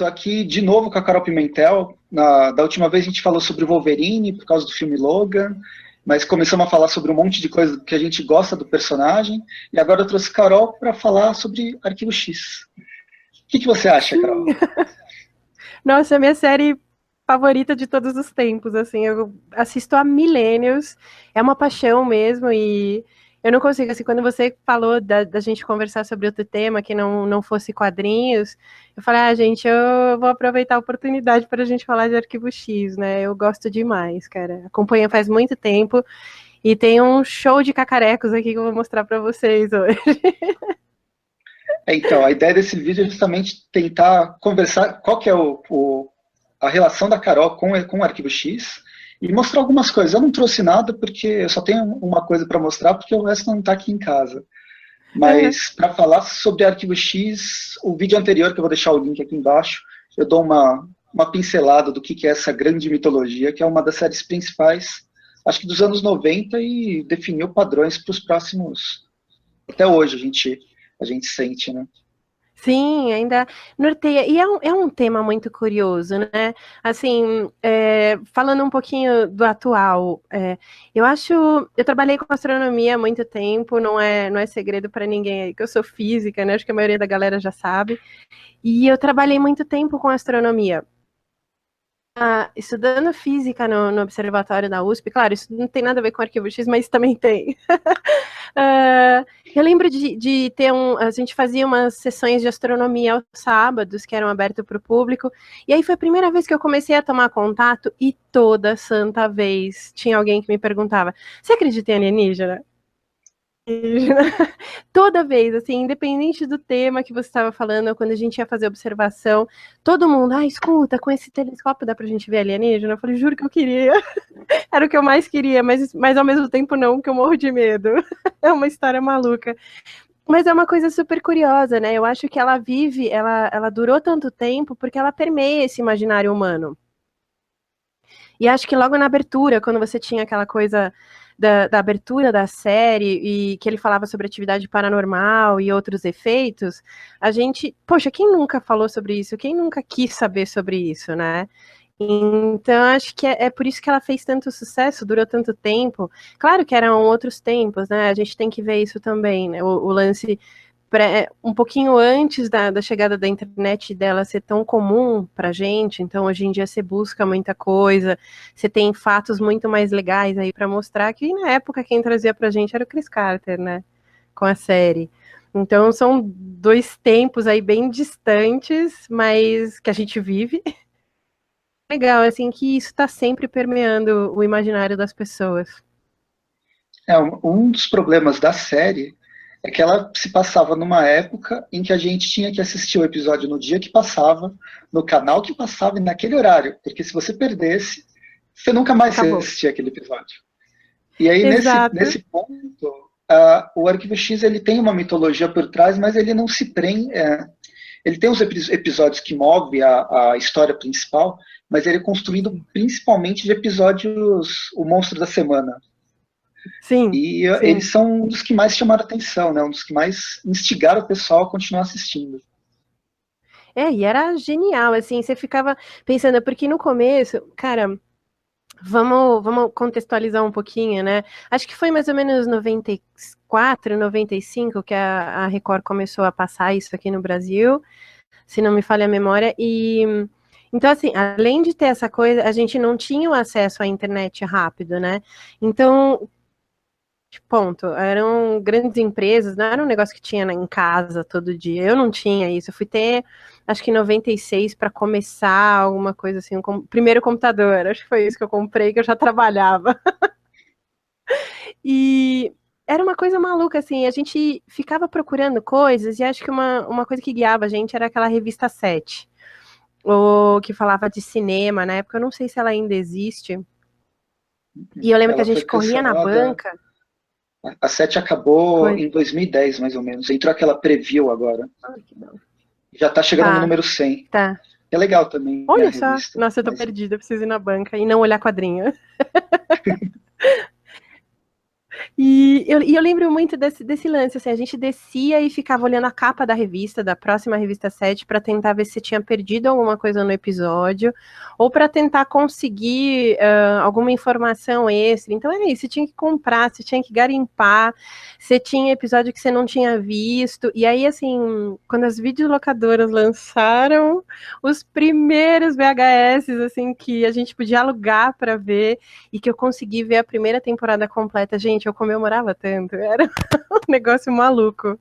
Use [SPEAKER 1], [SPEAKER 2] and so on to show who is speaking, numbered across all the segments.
[SPEAKER 1] tô aqui de novo com a Carol Pimentel. Da última vez a gente falou sobre o Wolverine, por causa do filme Logan, mas começamos a falar sobre um monte de coisa que a gente gosta do personagem, e agora eu trouxe a Carol para falar sobre Arquivo X. O que você acha, Carol?
[SPEAKER 2] Nossa, é a minha série favorita de todos os tempos, assim, eu assisto há milênios, é uma paixão mesmo, e eu não consigo, assim, quando você falou da gente conversar sobre outro tema que não fosse quadrinhos, eu falei, gente, eu vou aproveitar a oportunidade para a gente falar de Arquivo X, né, eu gosto demais, cara, acompanho faz muito tempo, e tem um show de cacarecos aqui que eu vou mostrar para vocês hoje.
[SPEAKER 1] Então, a ideia desse vídeo é justamente tentar conversar qual que é a relação da Carol com o Arquivo X e mostrar algumas coisas. Eu não trouxe nada porque eu só tenho uma coisa para mostrar porque o resto não está aqui em casa. Mas para falar sobre Arquivo X, o vídeo anterior, que eu vou deixar o link aqui embaixo, eu dou uma pincelada do que é essa grande mitologia, que é uma das séries principais, acho que dos anos 90, e definiu padrões para os próximos. Até hoje a gente sente, né?
[SPEAKER 2] Sim, ainda norteia. E é um tema muito curioso, né? Assim, falando um pouquinho do atual, eu trabalhei com astronomia há muito tempo, não é segredo para ninguém aí que eu sou física, né? Acho que a maioria da galera já sabe. E eu trabalhei muito tempo com astronomia. Estudando física no observatório da USP, claro, isso não tem nada a ver com Arquivo X, mas também tem. Eu lembro de ter a gente fazia umas sessões de astronomia aos sábados, que eram abertas para o público, e aí foi a primeira vez que eu comecei a tomar contato, e toda santa vez tinha alguém que me perguntava, você acredita em alienígena? Toda vez, assim, independente do tema que você estava falando, quando a gente ia fazer observação, todo mundo, escuta, com esse telescópio dá pra gente ver alienígena? Eu falei, juro que eu queria. Era o que eu mais queria, mas ao mesmo tempo não, porque eu morro de medo. É uma história maluca. Mas é uma coisa super curiosa, né? Eu acho que ela durou tanto tempo porque ela permeia esse imaginário humano. E acho que logo na abertura, quando você tinha aquela coisa da abertura da série e que ele falava sobre atividade paranormal e outros efeitos, poxa, quem nunca falou sobre isso? Quem nunca quis saber sobre isso, né? Então, acho que é por isso que ela fez tanto sucesso, durou tanto tempo. Claro que eram outros tempos, né? A gente tem que ver isso também, né? O lance um pouquinho antes da chegada da internet dela ser tão comum pra gente, então hoje em dia você busca muita coisa, você tem fatos muito mais legais aí para mostrar, que na época quem trazia pra gente era o Chris Carter, né? Com a série. Então são dois tempos aí bem distantes, mas que a gente vive. Legal, assim, que isso está sempre permeando o imaginário das pessoas.
[SPEAKER 1] Um dos problemas da série é que ela se passava numa época em que a gente tinha que assistir o episódio no dia que passava, no canal que passava e naquele horário, porque se você perdesse, você nunca mais
[SPEAKER 2] Acabou.
[SPEAKER 1] assistia aquele episódio. E aí,
[SPEAKER 2] Exato.
[SPEAKER 1] nesse ponto, o Arquivo X ele tem uma mitologia por trás, mas ele não se prende. Ele tem os episódios que movem a história principal, mas ele é construído principalmente de episódios O Monstro da Semana.
[SPEAKER 2] Sim,
[SPEAKER 1] E
[SPEAKER 2] sim.
[SPEAKER 1] eles são um dos que mais chamaram atenção, né? Um dos que mais instigaram o pessoal a continuar assistindo.
[SPEAKER 2] E era genial, assim, você ficava pensando, porque no começo, cara, vamos contextualizar um pouquinho, né? Acho que foi mais ou menos 94, 95 que a Record começou a passar isso aqui no Brasil, se não me falha a memória, então, assim, além de ter essa coisa, a gente não tinha o acesso à internet rápido, né? Então, ponto. Eram grandes empresas, não era um negócio que tinha em casa todo dia. Eu não tinha isso. Eu fui ter, acho que em 96 para começar alguma coisa assim, primeiro computador. Acho que foi isso que eu comprei, que eu já trabalhava. E era uma coisa maluca, assim. A gente ficava procurando coisas e acho que uma coisa que guiava a gente era aquela revista 7, ou que falava de cinema. Na época, eu não sei se ela ainda existe. E eu lembro que a
[SPEAKER 1] Ela foi
[SPEAKER 2] gente corria na
[SPEAKER 1] cancelada.
[SPEAKER 2] banca.
[SPEAKER 1] A 7 acabou
[SPEAKER 2] Foi.
[SPEAKER 1] em 2010, mais ou menos. Entrou aquela preview agora.
[SPEAKER 2] Ai, que bom.
[SPEAKER 1] Já está chegando no
[SPEAKER 2] Tá,
[SPEAKER 1] número 100.
[SPEAKER 2] tá.
[SPEAKER 1] É legal também a
[SPEAKER 2] Olha só,
[SPEAKER 1] revista.
[SPEAKER 2] nossa, eu tô
[SPEAKER 1] Mas,
[SPEAKER 2] perdida, eu preciso ir na banca e não olhar quadrinho. E eu lembro muito desse lance, assim, a gente descia e ficava olhando a capa da revista, da próxima revista 7, para tentar ver se tinha perdido alguma coisa no episódio, ou para tentar conseguir alguma informação extra. Então era isso, você tinha que comprar, você tinha que garimpar, você tinha episódio que você não tinha visto, e aí, assim, quando as videolocadoras lançaram os primeiros VHS, assim, que a gente podia alugar para ver, e que eu consegui ver a primeira temporada completa, gente, eu comemorava tanto, era um negócio maluco.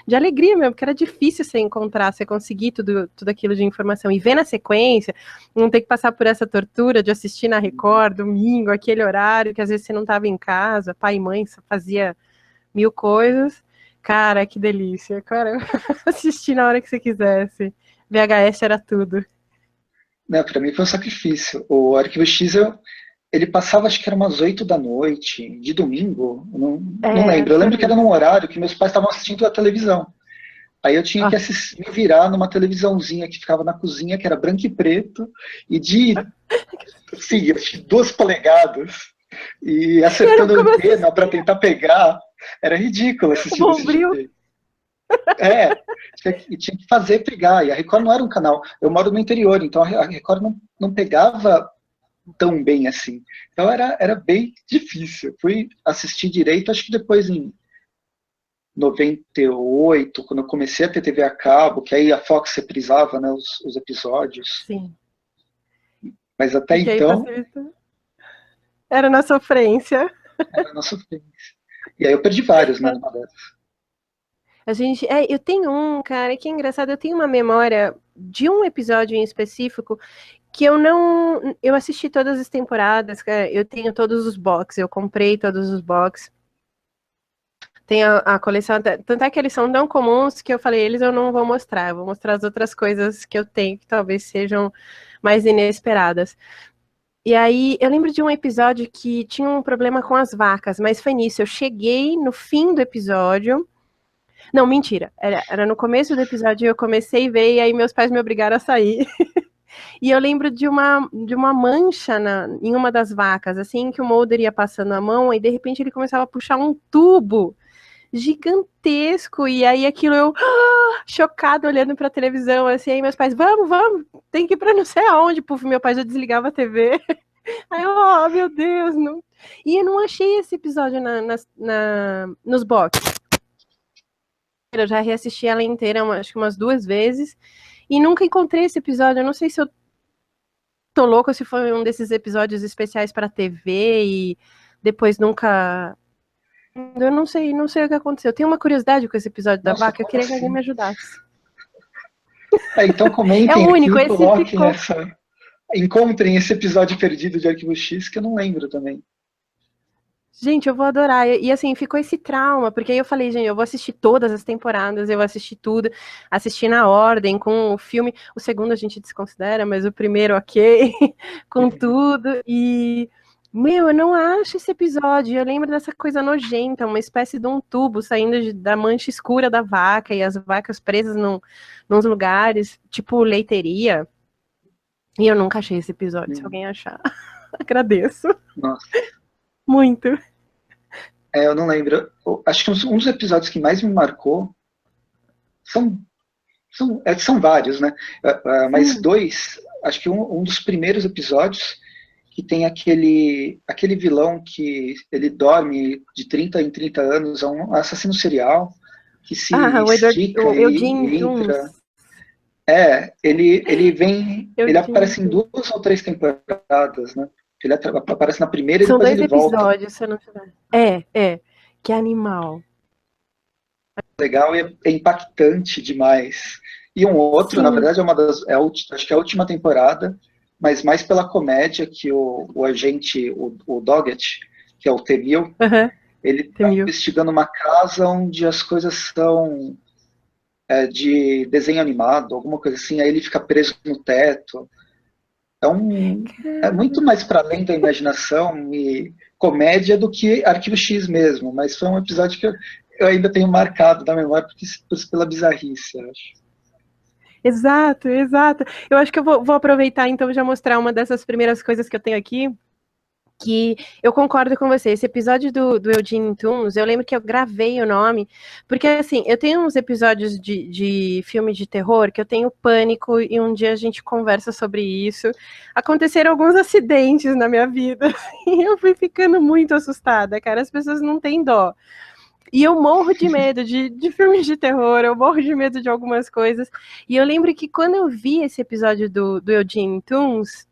[SPEAKER 2] De alegria mesmo, porque era difícil você encontrar, você conseguir tudo aquilo de informação, e ver na sequência, não ter que passar por essa tortura de assistir na Record, domingo, aquele horário, que às vezes você não estava em casa, pai e mãe fazia 1000 coisas. Cara, que delícia, cara, assistir na hora que você quisesse. VHS era tudo.
[SPEAKER 1] Não, para mim foi um sacrifício. O Arquivo X, ele passava, acho que era umas 8 da noite, de domingo, não lembro. Eu lembro que era num horário que meus pais estavam assistindo a televisão. Aí eu tinha que me virar numa televisãozinha que ficava na cozinha, que era branco e preto, e sim, 2 polegadas, e acertando a antena para tentar pegar. Era ridículo assistir desse jeito. Tinha que fazer pegar. E a Record não era um canal. Eu moro no interior, então a Record não pegava tão bem assim. Então era bem difícil. Fui assistir direito, acho que depois em 98, quando eu comecei a ter TV a cabo, que aí a Fox reprisava, né, os episódios.
[SPEAKER 2] Sim.
[SPEAKER 1] Mas até então...
[SPEAKER 2] Era na sofrência.
[SPEAKER 1] Era na sofrência. E aí eu perdi vários, né, numa dessas.
[SPEAKER 2] Eu tenho cara, que é engraçado, eu tenho uma memória de um episódio em específico que eu assisti todas as temporadas, eu tenho todos os boxes, eu comprei todos os boxes. Tem a coleção, tanto é que eles são tão comuns que eu falei, eles eu não vou mostrar, eu vou mostrar as outras coisas que eu tenho, que talvez sejam mais inesperadas. E aí, eu lembro de um episódio que tinha um problema com as vacas, mas foi nisso, eu cheguei no fim do episódio. Não, mentira. Era no começo do episódio, eu comecei a ver, e aí meus pais me obrigaram a sair. E eu lembro de uma mancha em uma das vacas, assim, que o Mulder ia passando a mão, e de repente ele começava a puxar um tubo gigantesco, e aí aquilo eu, chocado, olhando pra televisão, assim, aí meus pais, vamos, tem que ir pra não sei aonde, puf, meu pai já desligava a TV. Aí eu, meu Deus, não... E eu não achei esse episódio nos boxes. Eu já reassisti ela inteira, acho que umas 2 vezes, e nunca encontrei esse episódio. Eu não sei se eu tô louca, se foi um desses episódios especiais para TV e depois nunca... Eu não sei o que aconteceu. Eu tenho uma curiosidade com esse episódio da vaca, eu queria que alguém me ajudasse.
[SPEAKER 1] Então comentem
[SPEAKER 2] é o único,
[SPEAKER 1] aqui, coloquem encontrem esse episódio perdido de Arquivo X, que eu não lembro também.
[SPEAKER 2] Gente, eu vou adorar. E assim, ficou esse trauma, porque aí eu falei, gente, eu vou assistir todas as temporadas, eu vou assistir tudo, assistir na ordem, com o filme. O segundo a gente desconsidera, mas o primeiro, ok, com tudo. E, eu não acho esse episódio. Eu lembro dessa coisa nojenta, uma espécie de um tubo saindo da mancha escura da vaca e as vacas presas nos lugares, tipo leiteria. E eu nunca achei esse episódio, se alguém achar. Agradeço.
[SPEAKER 1] Nossa.
[SPEAKER 2] Muito.
[SPEAKER 1] Eu não lembro. Acho que um dos episódios que mais me marcou são vários, né? Mas 2, acho que um dos primeiros episódios que tem aquele vilão que ele dorme de 30 em 30 anos, é um assassino serial que se estica e entra. Ele vem, ele aparece em 2 ou 3 temporadas, né? Ele aparece na primeira e depois ele volta.
[SPEAKER 2] São 2 episódios, se eu não tiver. Que animal.
[SPEAKER 1] Legal e é impactante demais. E um outro, na verdade, acho que é a última temporada, mas mais pela comédia que o agente, o Doggett, que é o T-1000, ele está investigando uma casa onde as coisas são de desenho animado, alguma coisa assim, aí ele fica preso no teto. É muito mais para além da imaginação e comédia do que Arquivo X mesmo, mas foi um episódio que eu ainda tenho marcado na memória pela bizarrice, eu acho.
[SPEAKER 2] Exato. Eu acho que eu vou aproveitar então já mostrar uma dessas primeiras coisas que eu tenho aqui, que eu concordo com você. Esse episódio do Eugene Toons, eu lembro que eu gravei o nome, porque, assim, eu tenho uns episódios de filme de terror que eu tenho pânico, e um dia a gente conversa sobre isso. Aconteceram alguns acidentes na minha vida, e eu fui ficando muito assustada, cara. As pessoas não têm dó. E eu morro de medo de filmes de terror, eu morro de medo de algumas coisas. E eu lembro que quando eu vi esse episódio do Eugene Toons,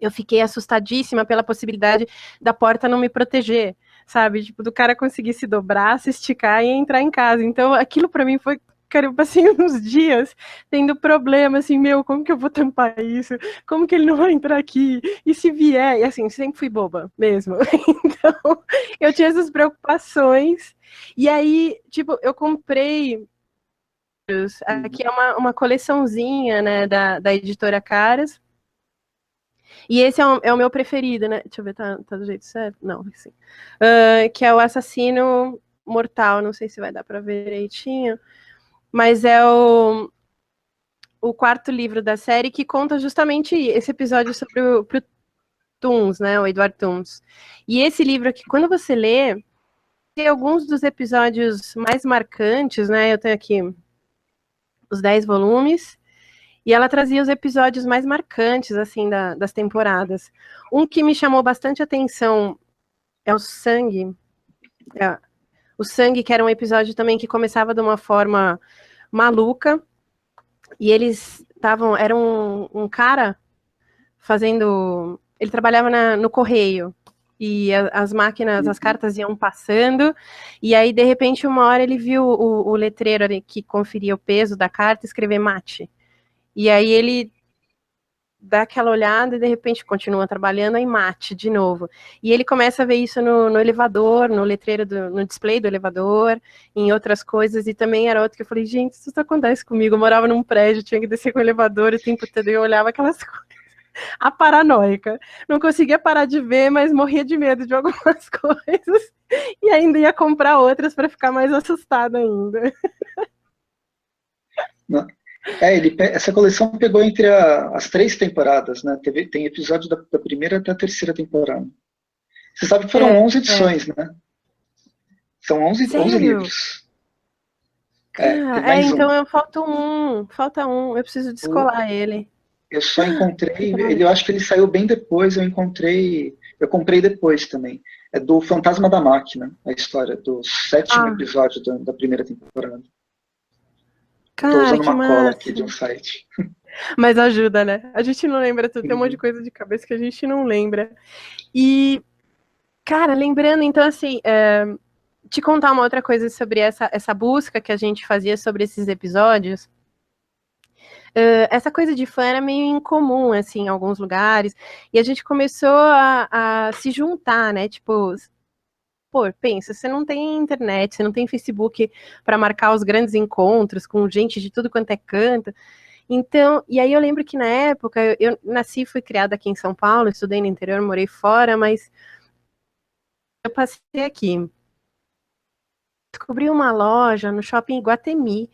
[SPEAKER 2] eu fiquei assustadíssima pela possibilidade da porta não me proteger, sabe? Tipo, do cara conseguir se dobrar, se esticar e entrar em casa. Então, aquilo pra mim foi, cara, eu passei uns dias tendo problema, assim, meu, como que eu vou tampar isso? Como que ele não vai entrar aqui? E se vier? E assim, sempre fui boba, mesmo. Então, eu tinha essas preocupações. E aí, tipo, eu comprei... Aqui é uma coleçãozinha, né, da editora Caras. E esse é o meu preferido, né? Deixa eu ver, tá do jeito certo? Não, sim. Que é o Assassino Mortal, não sei se vai dar pra ver direitinho, mas é o quarto livro da série que conta justamente esse episódio sobre pro Toomes, né? O Edward Toomes. E esse livro aqui, quando você lê, tem alguns dos episódios mais marcantes, né? Eu tenho aqui os 10 volumes. E ela trazia os episódios mais marcantes, assim, das temporadas. Um que me chamou bastante atenção é o Sangue. O Sangue, que era um episódio também que começava de uma forma maluca. E eles estavam... Era um cara fazendo... Ele trabalhava no correio. E as máquinas, as cartas iam passando. E aí, de repente, uma hora ele viu o letreiro ali que conferia o peso da carta escrever mate. E aí ele dá aquela olhada e de repente continua trabalhando em mate de novo. E ele começa a ver isso no elevador, no letreiro, no display do elevador, em outras coisas, e também era outro que eu falei, gente, isso acontece comigo, eu morava num prédio, tinha que descer com o elevador o tempo todo, e eu olhava aquelas coisas. A paranoica. Não conseguia parar de ver, mas morria de medo de algumas coisas, e ainda ia comprar outras para ficar mais assustada ainda.
[SPEAKER 1] Não. Essa coleção pegou entre as 3 temporadas, né? Tem episódio da primeira até a terceira temporada. Você sabe que foram 11 edições, né? São 11
[SPEAKER 2] Sério?
[SPEAKER 1] livros. Tem mais
[SPEAKER 2] então
[SPEAKER 1] um.
[SPEAKER 2] falta um, eu preciso descolar ele.
[SPEAKER 1] Eu só encontrei, eu acho que ele saiu bem depois, eu comprei depois também. É do Fantasma da Máquina, a história do 7º episódio da primeira temporada. Estou usando
[SPEAKER 2] que
[SPEAKER 1] uma cola
[SPEAKER 2] massa.
[SPEAKER 1] aqui de um site.
[SPEAKER 2] Mas ajuda, né? A gente não lembra, tem um monte de coisa de cabeça que a gente não lembra. E, cara, lembrando, então, assim, te contar uma outra coisa sobre essa busca que a gente fazia sobre esses episódios. Essa coisa de fã era meio incomum, assim, em alguns lugares, e a gente começou a se juntar, né? Tipo, pô, pensa, você não tem internet, você não tem Facebook para marcar os grandes encontros com gente de tudo quanto é canto. Então, e aí eu lembro que na época, eu nasci e fui criada aqui em São Paulo, estudei no interior, morei fora, mas eu passei aqui. Descobri uma loja no shopping Iguatemi,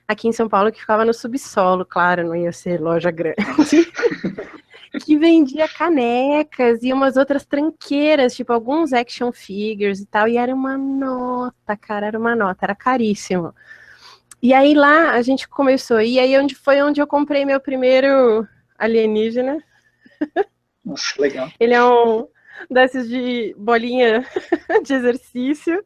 [SPEAKER 2] aqui em São Paulo, que ficava no subsolo, claro, não ia ser loja grande, que vendia canecas e umas outras tranqueiras, tipo alguns action figures e tal, e era uma nota, cara, era caríssimo. E aí lá a gente começou, e aí foi onde eu comprei meu primeiro alienígena.
[SPEAKER 1] Nossa, legal.
[SPEAKER 2] Ele é um desses de bolinha de exercício,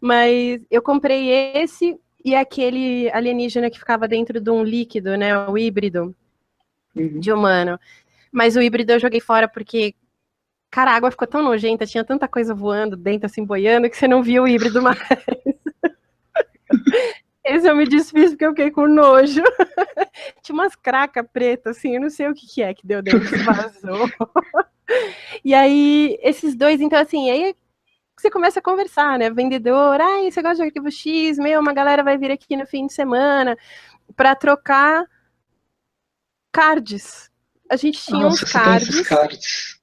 [SPEAKER 2] mas eu comprei esse e aquele alienígena que ficava dentro de um líquido, né, o híbrido de humano. Mas o híbrido eu joguei fora porque, cara, a água ficou tão nojenta, tinha tanta coisa voando dentro, assim, boiando, que você não via o híbrido mais. Esse eu me desfiz porque eu fiquei com nojo. Tinha umas cracas pretas, assim, eu não sei o que é que deu dentro, que vazou. E aí, esses dois, então, assim, aí você começa a conversar, né? Vendedor, você gosta de arquivo X? Uma galera vai vir aqui no fim de semana para trocar cards. A gente tinha uns cards.
[SPEAKER 1] Tem esses cards.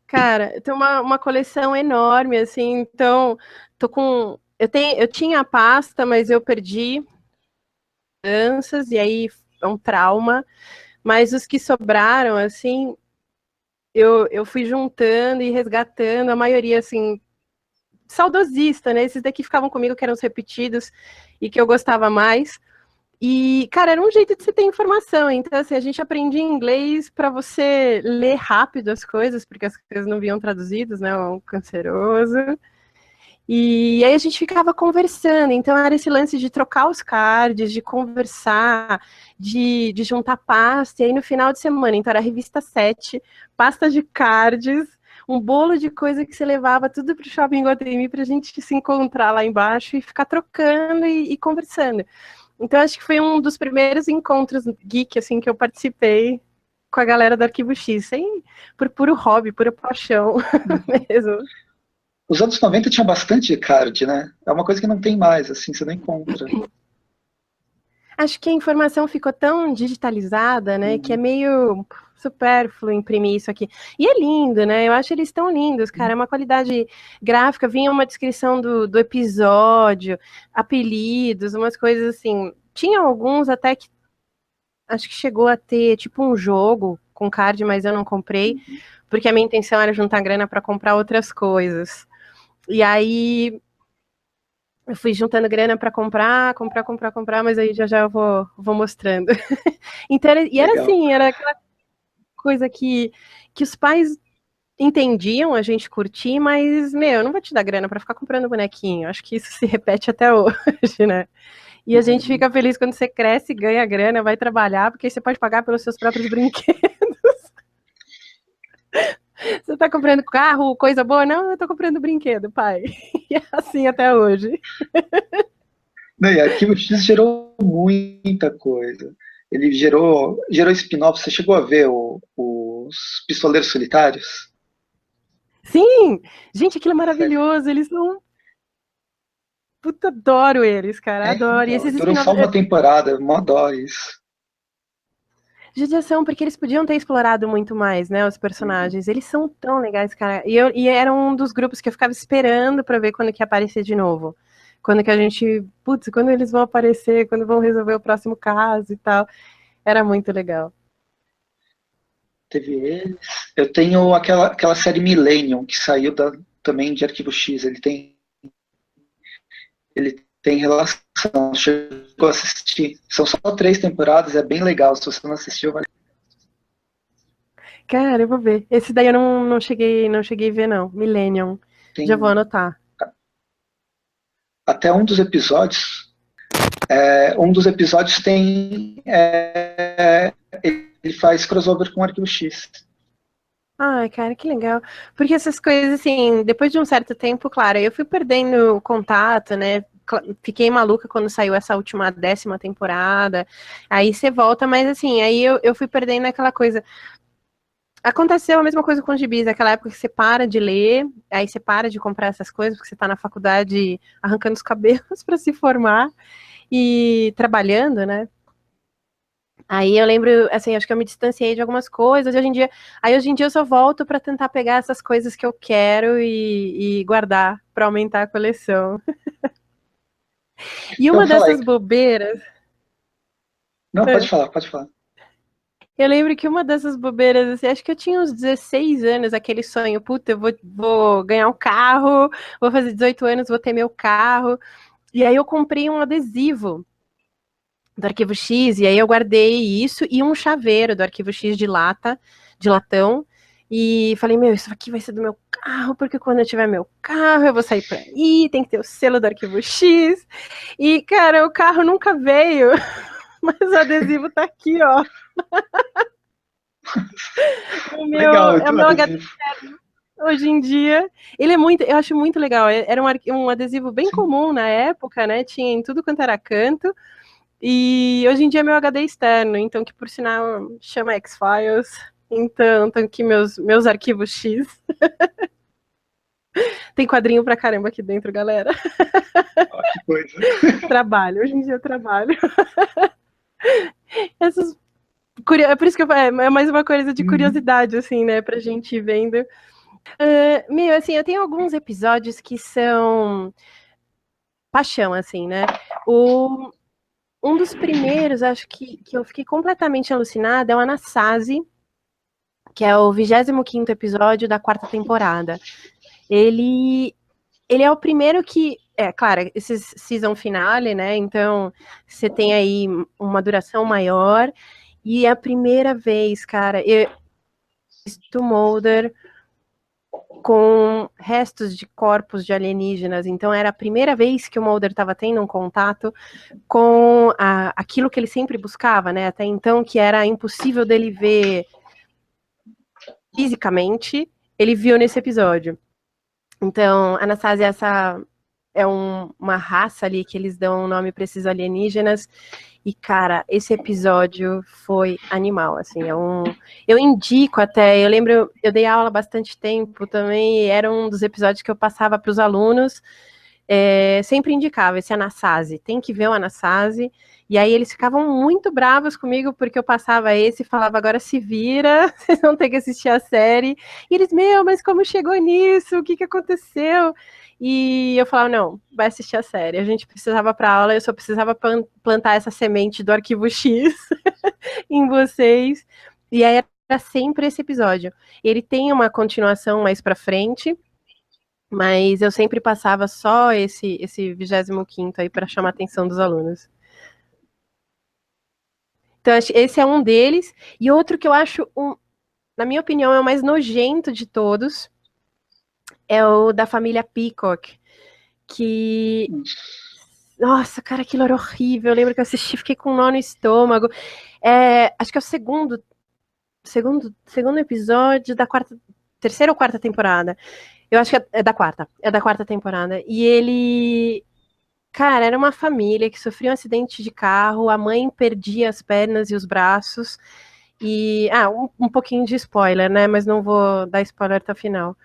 [SPEAKER 2] Cara, tem uma coleção enorme, assim, então, tô com... Eu tinha a pasta, mas eu perdi danças, e aí é um trauma, mas os que sobraram, assim, eu fui juntando e resgatando, a maioria, assim, saudosista, né? Esses daqui ficavam comigo, que eram os repetidos e que eu gostava mais. E, cara, era um jeito de você ter informação. Então, assim, a gente aprendia inglês para você ler rápido as coisas, porque as coisas não vinham traduzidas, né? Um canceroso. E aí a gente ficava conversando. Então, era esse lance de trocar os cards, de conversar, de juntar pasta. E aí, no final de semana, então, era a revista 7, pasta de cards, um bolo de coisa que você levava tudo pro Shopping Iguatemi pra gente se encontrar lá embaixo e ficar trocando e conversando. Então, acho que foi um dos primeiros encontros geek, assim, que eu participei com a galera do Arquivo X, por puro hobby, pura paixão mesmo.
[SPEAKER 1] Os anos 90 tinha bastante card, né? É uma coisa que não tem mais, assim, você não encontra.
[SPEAKER 2] Acho que a informação ficou tão digitalizada, né, que é meio supérfluo imprimir isso aqui. E é lindo, né? Eu acho eles tão lindos, cara. É uma qualidade gráfica, vinha uma descrição do episódio, apelidos, umas coisas assim. Tinha alguns até que acho que chegou a ter tipo um jogo com card, mas eu não comprei, porque a minha intenção era juntar grana para comprar outras coisas. E aí eu fui juntando grana para comprar, mas aí já eu vou mostrando. Então, e era assim, era aquela coisa que os pais entendiam a gente curtir, mas, meu, eu não vou te dar grana para ficar comprando bonequinho. Acho que isso se repete até hoje, né? E a gente fica feliz quando você cresce, ganha grana, vai trabalhar, porque aí você pode pagar pelos seus próprios brinquedos. Você tá comprando carro, coisa boa? Não, eu tô comprando brinquedo, pai. E é assim até hoje.
[SPEAKER 1] Não, e Arquivo X gerou muita coisa. Ele gerou spin-off. Você chegou a ver os Pistoleiros Solitários?
[SPEAKER 2] Sim! Gente, aquilo é maravilhoso. Eles são... Puta, adoro eles, cara. Adoro. E
[SPEAKER 1] Então,
[SPEAKER 2] esses
[SPEAKER 1] durou só
[SPEAKER 2] spin-offs...
[SPEAKER 1] uma temporada, mó dó isso.
[SPEAKER 2] Judiação, porque eles podiam ter explorado muito mais, né, os personagens. Eles são tão legais, cara. E era um dos grupos que eu ficava esperando pra ver quando que ia aparecer de novo. Quando que a gente... Putz, quando eles vão aparecer, quando vão resolver o próximo caso e tal. Era muito legal.
[SPEAKER 1] Teve eles. Eu tenho aquela série Millennium, que saiu também de Arquivo X. Ele tem relação. Chegou a assistir. São só 3 temporadas, é bem legal. Se você não assistiu, vale.
[SPEAKER 2] Cara, eu vou ver. Esse daí eu não cheguei a ver, não. Millennium. Já vou
[SPEAKER 1] Tem
[SPEAKER 2] anotar.
[SPEAKER 1] até um dos episódios. Um dos episódios tem. Ele faz crossover com o Arquivo X.
[SPEAKER 2] Ai, cara, que legal. Porque essas coisas, assim, depois de um certo tempo, claro, eu fui perdendo contato, né? Fiquei maluca quando saiu essa última 10ª temporada. Aí você volta, mas assim, aí eu fui perdendo aquela coisa. Aconteceu a mesma coisa com os gibis, aquela época que você para de ler, aí você para de comprar essas coisas, porque você tá na faculdade arrancando os cabelos para se formar e trabalhando, né? Aí eu lembro, assim, acho que eu me distanciei de algumas coisas, hoje em dia eu só volto para tentar pegar essas coisas que eu quero e guardar para aumentar a coleção. E
[SPEAKER 1] Então,
[SPEAKER 2] uma
[SPEAKER 1] fala aí.
[SPEAKER 2] dessas bobeiras,
[SPEAKER 1] Não, pode falar, pode falar.
[SPEAKER 2] eu lembro que uma dessas bobeiras, assim, acho que eu tinha uns 16 anos, aquele sonho, puta, eu vou ganhar um carro, vou fazer 18 anos, vou ter meu carro. E aí eu comprei um adesivo do Arquivo X, e aí eu guardei isso e um chaveiro do Arquivo X de latão, e falei, meu, isso aqui vai ser do meu carro, porque quando eu tiver meu carro, eu vou sair por aí, tem que ter o selo do Arquivo X. E, cara, o carro nunca veio, mas o adesivo tá aqui, ó.
[SPEAKER 1] Legal,
[SPEAKER 2] É o meu adesivo. Hoje em dia, ele é muito, eu acho muito legal. Era um adesivo bem comum na época, né? Tinha em tudo quanto era canto. E hoje em dia é meu HD externo, então que por sinal chama X-Files. Então, estão aqui meus arquivos X. Tem quadrinho pra caramba aqui dentro, galera.
[SPEAKER 1] Oh, que coisa.
[SPEAKER 2] Trabalho, hoje em dia eu trabalho. Essas... É por isso que é mais uma coisa de curiosidade, assim, né, pra gente ir vendo. Meu, assim, eu tenho alguns episódios que são paixão, assim, né? Um dos primeiros, acho que eu fiquei completamente alucinada, é o Anasazi, que é o 25º episódio da 4ª temporada. Ele é o primeiro que, claro, esse season finale, né, então você tem aí uma duração maior, e é a primeira vez, cara, eu visto Mulder com restos de corpos de alienígenas, então era a primeira vez que o Mulder estava tendo um contato com aquilo que ele sempre buscava, né, até então, que era impossível dele ver fisicamente, ele viu nesse episódio. Então, Anastasia, essa é uma raça ali que eles dão um nome para esses alienígenas. E, cara, esse episódio foi animal, assim, eu indico até, eu lembro, eu dei aula há bastante tempo também, era um dos episódios que eu passava para os alunos, sempre indicava esse Anasazi, tem que ver o Anasazi, e aí eles ficavam muito bravos comigo, porque eu passava esse e falava, agora se vira, vocês vão ter que assistir a série, e eles, mas como chegou nisso, o que aconteceu? E eu falava, não, vai assistir a série. A gente precisava para aula, eu só precisava plantar essa semente do Arquivo X em vocês. E aí era sempre esse episódio. Ele tem uma continuação mais para frente, mas eu sempre passava só esse 25º aí para chamar a atenção dos alunos. Então, esse é um deles. E outro que eu acho, na minha opinião, é o mais nojento de todos, é o da família Peacock, que... Nossa, cara, aquilo era horrível. Eu lembro que eu assisti, fiquei com um nó no estômago. Acho que é o segundo episódio da terceira ou quarta temporada. Eu acho que é da quarta temporada. E ele... Cara, era uma família que sofria um acidente de carro, a mãe perdia as pernas e os braços. E... um pouquinho de spoiler, né? Mas não vou dar spoiler até o final.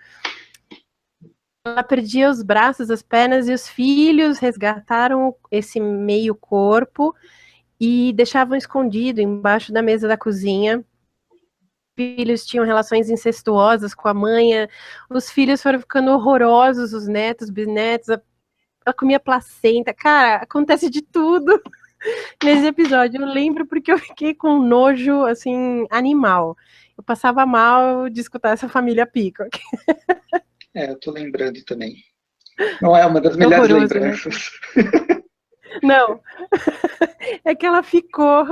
[SPEAKER 2] Ela perdia os braços, as pernas, e os filhos resgataram esse meio corpo e deixavam escondido embaixo da mesa da cozinha. Os filhos tinham relações incestuosas com a mãe, os filhos foram ficando horrorosos, os netos, bisnetos, ela comia placenta. Cara, acontece de tudo nesse episódio. Eu lembro porque eu fiquei com um nojo, assim, animal. Eu passava mal de escutar essa família Peacock.
[SPEAKER 1] Eu tô lembrando também. Não é uma das melhores lembranças.
[SPEAKER 2] Né? Não. É que ela ficou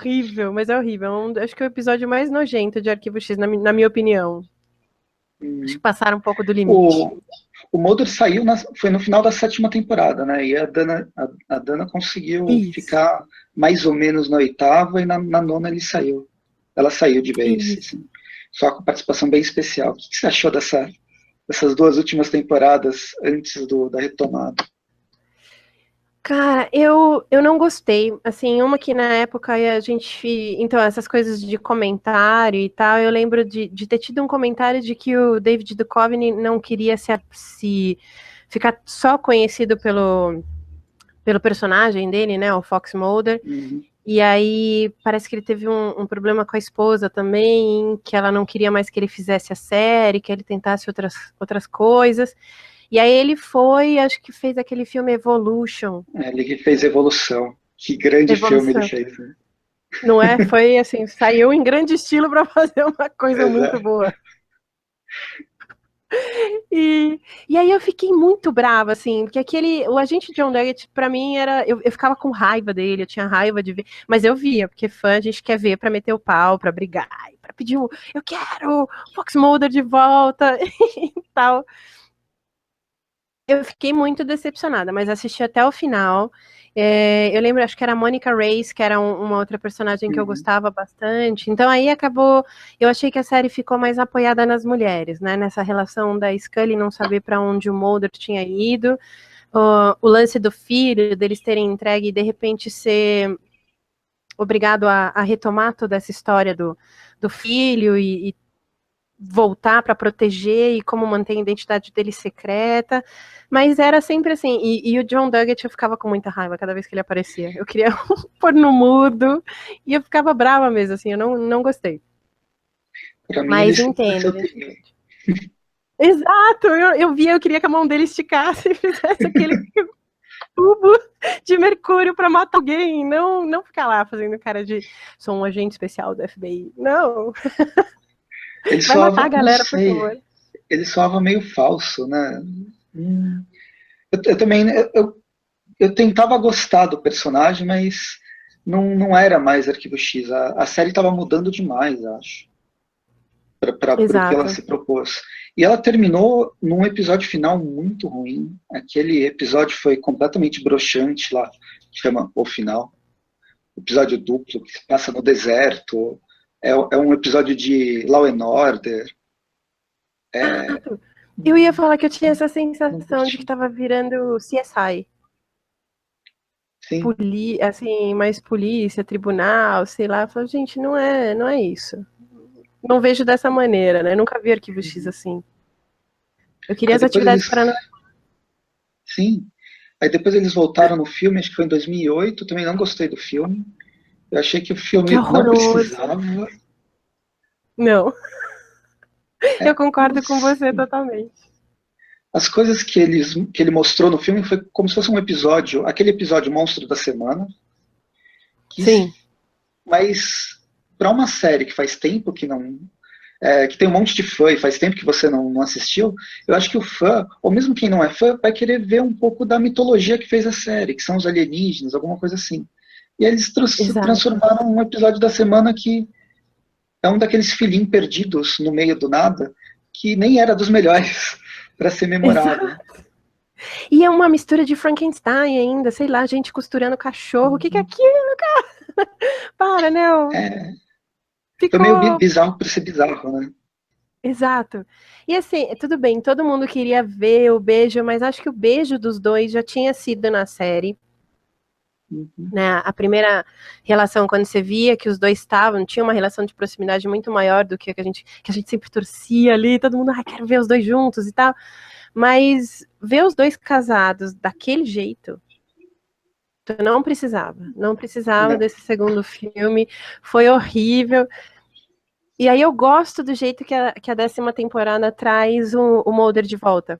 [SPEAKER 2] horrível, mas é horrível. Acho que é o episódio mais nojento de Arquivo X, na minha opinião. Acho que passaram um pouco do limite.
[SPEAKER 1] O Mulder saiu, foi no final da 7ª temporada, né? E a Dana conseguiu ficar mais ou menos na 8ª, e na 9ª ele saiu. Ela saiu de vez, assim, só com participação bem especial. O que você achou dessas 2 últimas temporadas antes da retomada?
[SPEAKER 2] Cara, eu não gostei. Assim, uma que na época a gente... Então, essas coisas de comentário e tal, eu lembro de ter tido um comentário de que o David Duchovny não queria se ficar só conhecido pelo personagem dele, né, o Fox Mulder.
[SPEAKER 1] Uhum.
[SPEAKER 2] E aí parece que ele teve um problema com a esposa também, que ela não queria mais que ele fizesse a série, que ele tentasse outras coisas. E aí ele acho que fez aquele filme Evolution.
[SPEAKER 1] Ele que fez Evolução. Que grande filme ele fez, né?
[SPEAKER 2] Não é? Foi assim, saiu em grande estilo para fazer uma coisa muito boa. E aí eu fiquei muito brava, assim, porque o agente John Doggett, pra mim, eu ficava com raiva dele, eu tinha raiva de ver, mas eu via, porque fã a gente quer ver pra meter o pau, pra brigar, pra pedir eu quero o Fox Mulder de volta e tal. Eu fiquei muito decepcionada, mas assisti até o final. Eu lembro, acho que era a Monica Reyes, que era uma outra personagem que eu gostava bastante. Então aí acabou, eu achei que a série ficou mais apoiada nas mulheres, né? Nessa relação da Scully não saber para onde o Mulder tinha ido. O lance do filho, deles terem entregue e de repente ser obrigado a retomar toda essa história do filho e voltar para proteger e como manter a identidade dele secreta, mas era sempre assim, e o John Doggett eu ficava com muita raiva cada vez que ele aparecia, eu queria pôr no mudo, e eu ficava brava mesmo, assim, eu não gostei. Mas entendo. Exato, eu queria que a mão dele esticasse e fizesse aquele tubo de mercúrio para matar alguém, não ficar lá fazendo cara de sou um agente especial do FBI. Não.
[SPEAKER 1] Ele
[SPEAKER 2] Vai matar
[SPEAKER 1] soava,
[SPEAKER 2] a
[SPEAKER 1] não
[SPEAKER 2] galera, por
[SPEAKER 1] sei,
[SPEAKER 2] favor.
[SPEAKER 1] ele soava meio falso, né? Eu também, eu tentava gostar do personagem, mas não era mais Arquivo X. A série estava mudando demais, acho, para o que ela
[SPEAKER 2] Exato.
[SPEAKER 1] se propôs. E ela terminou num episódio final muito ruim. Aquele episódio foi completamente broxante lá, que chama O Final. Episódio duplo, que se passa no deserto. É um episódio de Law and Order.
[SPEAKER 2] Eu ia falar que eu tinha essa
[SPEAKER 1] Não
[SPEAKER 2] sensação de que
[SPEAKER 1] curti.
[SPEAKER 2] tava virando CSI.
[SPEAKER 1] Sim.
[SPEAKER 2] Assim, mais polícia, tribunal, sei lá. Eu falo, gente, não é isso. Não vejo dessa maneira, né? Nunca vi Arquivo X assim. Eu queria
[SPEAKER 1] Aí
[SPEAKER 2] as
[SPEAKER 1] depois
[SPEAKER 2] atividades
[SPEAKER 1] eles.
[SPEAKER 2] paranormais.
[SPEAKER 1] Sim. Aí depois eles voltaram no filme, acho que foi em 2008. Também não gostei do filme. Eu achei que o
[SPEAKER 2] Que
[SPEAKER 1] filme não
[SPEAKER 2] horroroso.
[SPEAKER 1] precisava.
[SPEAKER 2] Não, eu concordo com
[SPEAKER 1] Os-
[SPEAKER 2] você totalmente.
[SPEAKER 1] As coisas que ele mostrou no filme foi como se fosse um episódio, aquele episódio Monstro da Semana, que,
[SPEAKER 2] Sim,
[SPEAKER 1] mas para uma série que faz tempo que não. Que tem um monte de fã e faz tempo que você não assistiu, eu acho que o fã, ou mesmo quem não é fã, vai querer ver um pouco da mitologia que fez a série, que são os alienígenas, alguma coisa assim. E eles
[SPEAKER 2] exato.
[SPEAKER 1] transformaram um episódio da semana que é um daqueles filhinhos perdidos no meio do nada, que nem era dos melhores para ser memorável.
[SPEAKER 2] Exato. E é uma mistura de Frankenstein ainda, sei lá, gente costurando cachorro. O que é aquilo, cara? Para, né?
[SPEAKER 1] É, foi meio
[SPEAKER 2] Ficou.
[SPEAKER 1] bizarro por ser bizarro, né?
[SPEAKER 2] Exato. E assim, tudo bem, todo mundo queria ver o beijo, mas acho que o beijo dos dois já tinha sido na série.
[SPEAKER 1] Uhum.
[SPEAKER 2] Né? A primeira relação, quando você via que os dois estavam, tinha uma relação de proximidade muito maior do que a gente sempre torcia ali, todo mundo, quero ver os dois juntos e tal. Mas ver os dois casados daquele jeito, não precisava
[SPEAKER 1] Não.
[SPEAKER 2] desse segundo filme, foi horrível. E aí eu gosto do jeito que a 10ª temporada traz o Mulder de volta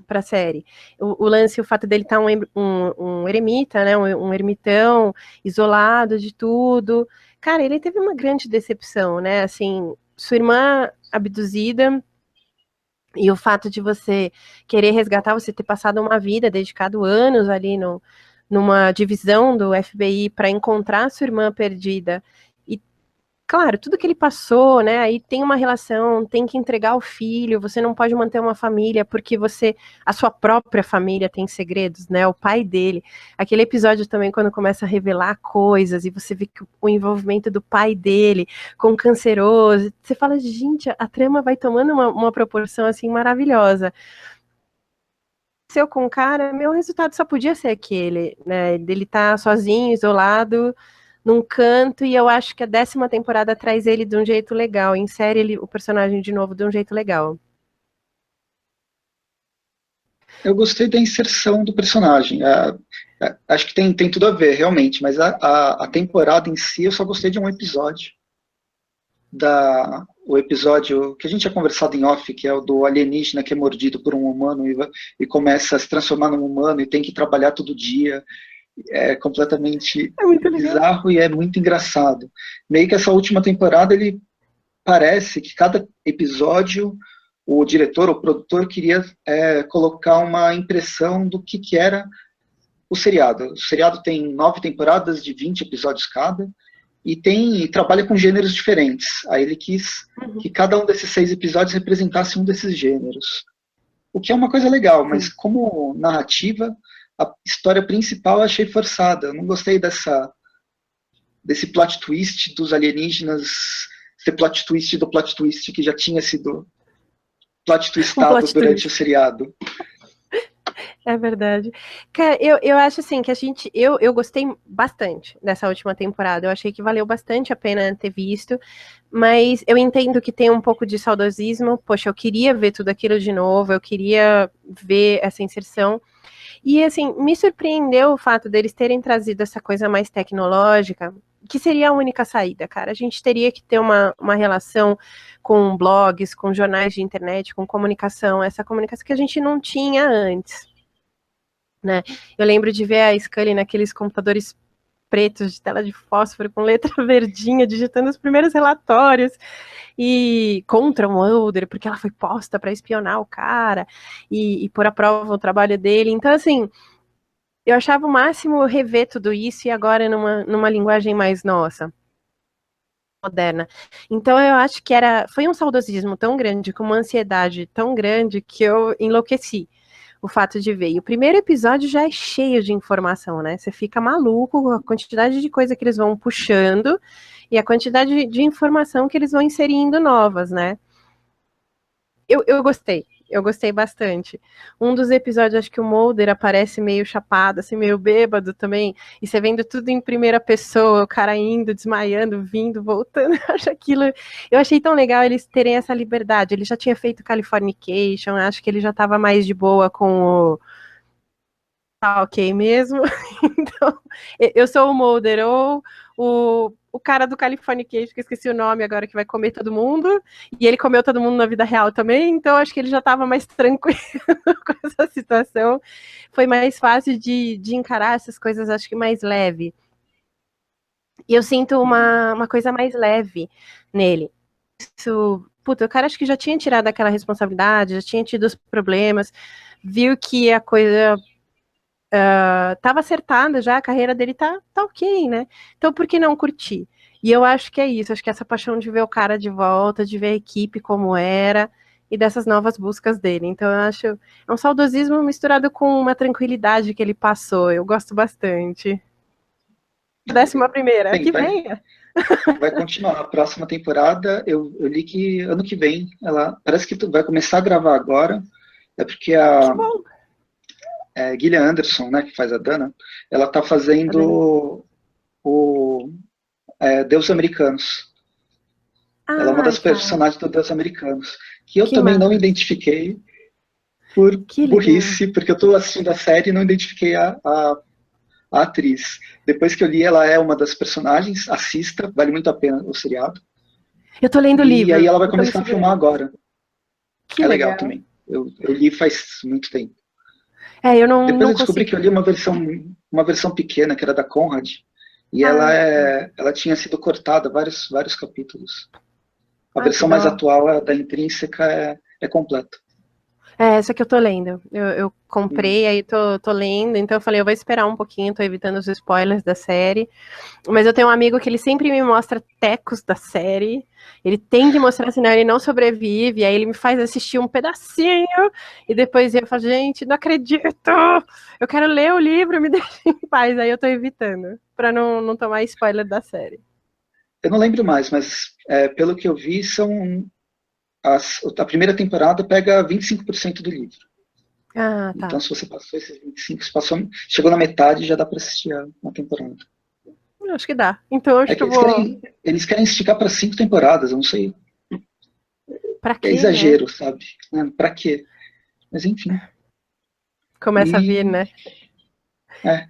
[SPEAKER 2] para a série. O lance, o fato dele estar um eremita, né, um ermitão, isolado de tudo. Cara, ele teve uma grande decepção, né? Assim, sua irmã abduzida e o fato de você querer resgatar, você ter passado uma vida, dedicado anos ali numa divisão do FBI para encontrar sua irmã perdida. E claro, tudo que ele passou, né? Aí tem uma relação, tem que entregar o filho, você não pode manter uma família porque a sua própria família tem segredos, né? O pai dele. Aquele episódio também, quando começa a revelar coisas e você vê que o envolvimento do pai dele com o canceroso, você fala, gente, a trama vai tomando uma proporção assim maravilhosa. Se eu com o cara, meu resultado só podia ser aquele, né? Dele tá sozinho, isolado, num canto, e eu acho que a 10ª temporada traz ele de um jeito legal, insere ele, o personagem de novo de um jeito legal.
[SPEAKER 1] Eu gostei da inserção do personagem. Acho que tem tudo a ver, realmente, mas a temporada em si eu só gostei de um episódio. O episódio que a gente tinha conversado em off, que é o do alienígena que é mordido por um humano e começa a se transformar num humano e tem que trabalhar todo dia. É completamente
[SPEAKER 2] É muito legal.
[SPEAKER 1] bizarro e é muito engraçado. Meio que essa última temporada, ele parece que cada episódio o diretor, o produtor queria colocar uma impressão do que era o seriado. O seriado tem 9 temporadas de 20 episódios cada e trabalha com gêneros diferentes. Aí ele quis que cada um desses 6 episódios representasse um desses gêneros. O que é uma coisa legal, mas
[SPEAKER 2] Sim.
[SPEAKER 1] como narrativa, a história principal eu achei forçada. Eu não gostei desse plot twist dos alienígenas, esse plot twist do plot twist que já tinha sido plot
[SPEAKER 2] Um
[SPEAKER 1] twistado
[SPEAKER 2] plot
[SPEAKER 1] durante o
[SPEAKER 2] twist.
[SPEAKER 1] seriado.
[SPEAKER 2] É verdade. Cara, eu acho assim que eu gostei bastante dessa última temporada. Eu achei que valeu bastante a pena ter visto, mas eu entendo que tem um pouco de saudosismo. Poxa, eu queria ver tudo aquilo de novo, eu queria ver essa inserção. E assim, me surpreendeu o fato deles terem trazido essa coisa mais tecnológica, que seria a única saída, cara. A gente teria que ter uma relação com blogs, com jornais de internet, com comunicação, essa comunicação que a gente não tinha antes. né? Eu lembro de ver a Scully naqueles computadores pretos de tela de fósforo com letra verdinha, digitando os primeiros relatórios e contra o Mulder, porque ela foi posta para espionar o cara e pôr à prova o trabalho dele. Então, assim, eu achava o máximo rever tudo isso e agora numa linguagem mais nossa, moderna. Então eu acho que foi um saudosismo tão grande, com uma ansiedade tão grande que eu enlouqueci o fato de ver. E o primeiro episódio já é cheio de informação, né? Você fica maluco com a quantidade de coisa que eles vão puxando e a quantidade de informação que eles vão inserindo novas, né? Eu gostei bastante. Um dos episódios, acho que o Mulder aparece meio chapado, assim, meio bêbado também, e você vendo tudo em primeira pessoa, o cara indo, desmaiando, vindo, voltando, eu achei tão legal eles terem essa liberdade. Ele já tinha feito Californication, acho que ele já estava mais de boa com o tá ok mesmo. Então, eu sou o Mulder, ou o cara do Californication, que eu esqueci o nome agora, que vai comer todo mundo, e ele comeu todo mundo na vida real também, então acho que ele já estava mais tranquilo com essa situação. Foi mais fácil de encarar essas coisas, acho que mais leve. E eu sinto uma coisa mais leve nele. Isso, puta, o cara acho que já tinha tirado aquela responsabilidade, já tinha tido os problemas, viu que a coisa tava acertada já, a carreira dele tá ok, né? Então por que não curtir? E eu acho que é isso, acho que essa paixão de ver o cara de volta, de ver a equipe como era, e dessas novas buscas dele. Então eu acho, é um saudosismo misturado com uma tranquilidade que ele passou, eu gosto bastante. 11ª,
[SPEAKER 1] Bem,
[SPEAKER 2] que venha!
[SPEAKER 1] vai continuar. A próxima temporada, eu li que ano que vem, ela parece que vai começar a gravar agora, é porque
[SPEAKER 2] Que
[SPEAKER 1] a
[SPEAKER 2] bom!
[SPEAKER 1] Gillian Anderson, né, que faz a Dana, ela tá fazendo o Deus Americanos. Ela é uma
[SPEAKER 2] Ai,
[SPEAKER 1] das
[SPEAKER 2] cara,
[SPEAKER 1] personagens do Deus Americanos, que eu
[SPEAKER 2] que
[SPEAKER 1] também não
[SPEAKER 2] massa,
[SPEAKER 1] identifiquei por
[SPEAKER 2] que legal.
[SPEAKER 1] burrice, porque eu estou assistindo a série e não identifiquei a atriz. Depois que eu li, ela é uma das personagens, assista, vale muito a pena o seriado.
[SPEAKER 2] Eu tô lendo o
[SPEAKER 1] E aí
[SPEAKER 2] livro,
[SPEAKER 1] ela vai
[SPEAKER 2] eu tô me
[SPEAKER 1] começar a filmar
[SPEAKER 2] segurando.
[SPEAKER 1] agora.
[SPEAKER 2] Que
[SPEAKER 1] É legal
[SPEAKER 2] legal.
[SPEAKER 1] também. Eu li faz muito tempo.
[SPEAKER 2] Eu não,
[SPEAKER 1] Depois
[SPEAKER 2] não
[SPEAKER 1] eu descobri que eu li
[SPEAKER 2] consegui.
[SPEAKER 1] uma versão pequena, que era da Conrad, e
[SPEAKER 2] Ah,
[SPEAKER 1] ela tinha sido cortada, vários capítulos. A
[SPEAKER 2] ai, que
[SPEAKER 1] versão mais
[SPEAKER 2] dó.
[SPEAKER 1] atual, a da Intrínseca, é completa.
[SPEAKER 2] Essa que eu tô lendo. Eu
[SPEAKER 1] Hum.
[SPEAKER 2] comprei, aí tô lendo, então eu falei, eu vou esperar um pouquinho, tô evitando os spoilers da série. Mas eu tenho um amigo que ele sempre me mostra tecos da série. Ele tem que mostrar, senão ele não sobrevive. Aí ele me faz assistir um pedacinho, e depois eu falo, gente, não acredito! Eu quero ler o livro, me deixa em paz. Aí eu tô evitando, pra não tomar spoiler da série.
[SPEAKER 1] Eu não lembro mais, mas pelo que eu vi, a primeira temporada pega 25% do livro.
[SPEAKER 2] Ah,
[SPEAKER 1] Então,
[SPEAKER 2] tá.
[SPEAKER 1] se você passou esses 25, chegou na metade, já dá para assistir a temporada.
[SPEAKER 2] Acho que dá. Então eu
[SPEAKER 1] É
[SPEAKER 2] acho que
[SPEAKER 1] que
[SPEAKER 2] eu vou.
[SPEAKER 1] eles querem esticar para 5 temporadas, eu não sei.
[SPEAKER 2] Pra
[SPEAKER 1] É
[SPEAKER 2] quê, né?
[SPEAKER 1] exagero, sabe? Para quê? Mas enfim.
[SPEAKER 2] Começa a vir,
[SPEAKER 1] E
[SPEAKER 2] né?
[SPEAKER 1] é,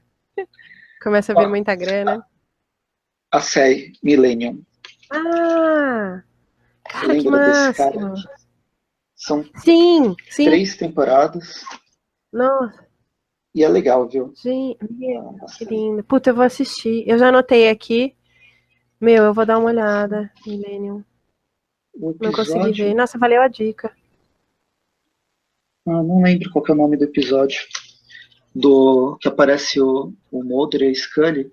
[SPEAKER 2] Começa a vir
[SPEAKER 1] ó,
[SPEAKER 2] muita grana.
[SPEAKER 1] a série Millennium.
[SPEAKER 2] Ah,
[SPEAKER 1] Você
[SPEAKER 2] cara, que
[SPEAKER 1] lembra desse cara?
[SPEAKER 2] máximo.
[SPEAKER 1] São
[SPEAKER 2] Sim, sim.
[SPEAKER 1] 3 temporadas
[SPEAKER 2] Nossa,
[SPEAKER 1] e é legal, viu?
[SPEAKER 2] gente,
[SPEAKER 1] A
[SPEAKER 2] que
[SPEAKER 1] série.
[SPEAKER 2] lindo. Puta, eu vou assistir. Eu já anotei aqui. Meu, eu vou dar uma olhada. Millennium.
[SPEAKER 1] O
[SPEAKER 2] Não consegui ver.
[SPEAKER 1] episódio,
[SPEAKER 2] Nossa, valeu a dica.
[SPEAKER 1] não lembro qual que é o nome do episódio, do que aparece o Mulder e a Scully,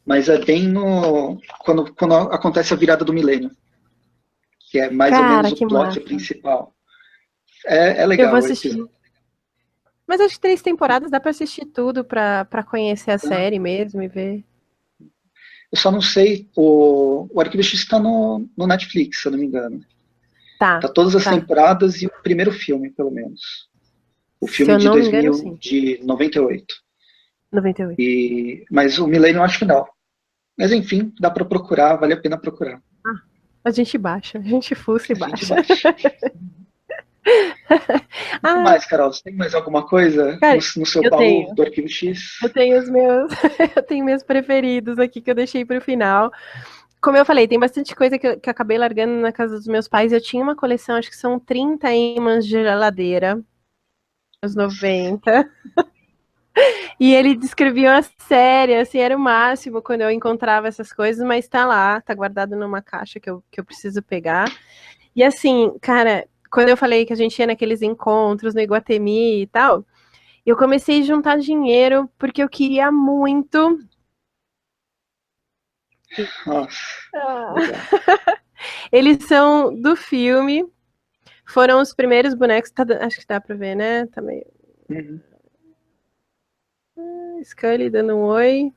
[SPEAKER 1] mas é bem no quando acontece a virada do milênio, que é mais ou
[SPEAKER 2] Cara,
[SPEAKER 1] menos o
[SPEAKER 2] que
[SPEAKER 1] plot
[SPEAKER 2] massa.
[SPEAKER 1] principal. É
[SPEAKER 2] Eu vou
[SPEAKER 1] legal o
[SPEAKER 2] assistir.
[SPEAKER 1] episódio.
[SPEAKER 2] Mas acho que 3 temporadas dá pra assistir tudo pra conhecer a série mesmo e ver.
[SPEAKER 1] Eu só não sei, o Arquivo X está no Netflix, se eu não me engano.
[SPEAKER 2] Tá,
[SPEAKER 1] Tá todas as
[SPEAKER 2] tá.
[SPEAKER 1] temporadas e o primeiro filme, pelo menos. O
[SPEAKER 2] Se
[SPEAKER 1] filme
[SPEAKER 2] eu
[SPEAKER 1] de
[SPEAKER 2] não me engano,
[SPEAKER 1] 2000,
[SPEAKER 2] sim.
[SPEAKER 1] de 98.
[SPEAKER 2] 98.
[SPEAKER 1] Mas o Millennium acho que não. Mas enfim, dá para procurar, vale a pena procurar.
[SPEAKER 2] Ah, a gente baixa, a gente fuça e
[SPEAKER 1] A gente
[SPEAKER 2] baixa.
[SPEAKER 1] baixa. O que
[SPEAKER 2] Ah,
[SPEAKER 1] mais, Carol? Você tem mais alguma coisa no,
[SPEAKER 2] cara,
[SPEAKER 1] no seu
[SPEAKER 2] eu
[SPEAKER 1] baú
[SPEAKER 2] tenho.
[SPEAKER 1] do Arquivo X?
[SPEAKER 2] Eu tenho os meus, eu tenho meus preferidos aqui que eu deixei para o final. Como eu falei, tem bastante coisa que eu acabei largando na casa dos meus pais. Eu tinha uma coleção, acho que são 30 ímãs de geladeira. anos 90. E ele descrevia a série, assim, era o máximo quando eu encontrava essas coisas, mas tá lá, tá guardado numa caixa que eu preciso pegar. E assim, cara, quando eu falei que a gente ia naqueles encontros no Iguatemi e tal, eu comecei a juntar dinheiro porque eu queria muito.
[SPEAKER 1] Nossa, legal.
[SPEAKER 2] Eles são do filme, foram os primeiros bonecos, acho que dá pra ver, né? Tá meio...
[SPEAKER 1] Uhum.
[SPEAKER 2] Scully dando um oi.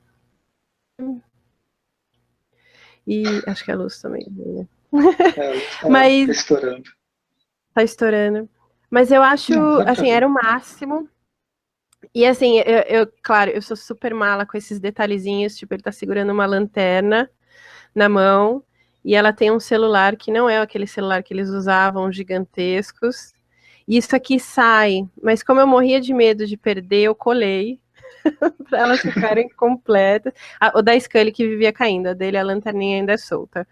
[SPEAKER 2] E acho que a luz também. Né?
[SPEAKER 1] Tá
[SPEAKER 2] Mas
[SPEAKER 1] estourando.
[SPEAKER 2] tá estourando. Mas eu acho,
[SPEAKER 1] Não, dá pra
[SPEAKER 2] assim,
[SPEAKER 1] ver.
[SPEAKER 2] era o máximo. E assim, claro, eu sou super mala com esses detalhezinhos, tipo, ele tá segurando uma lanterna na mão, e ela tem um celular que não é aquele celular que eles usavam, gigantescos. E isso aqui sai, mas como eu morria de medo de perder, eu colei para elas ficarem completas. O da Scully que vivia caindo, a dele a lanterninha ainda é solta.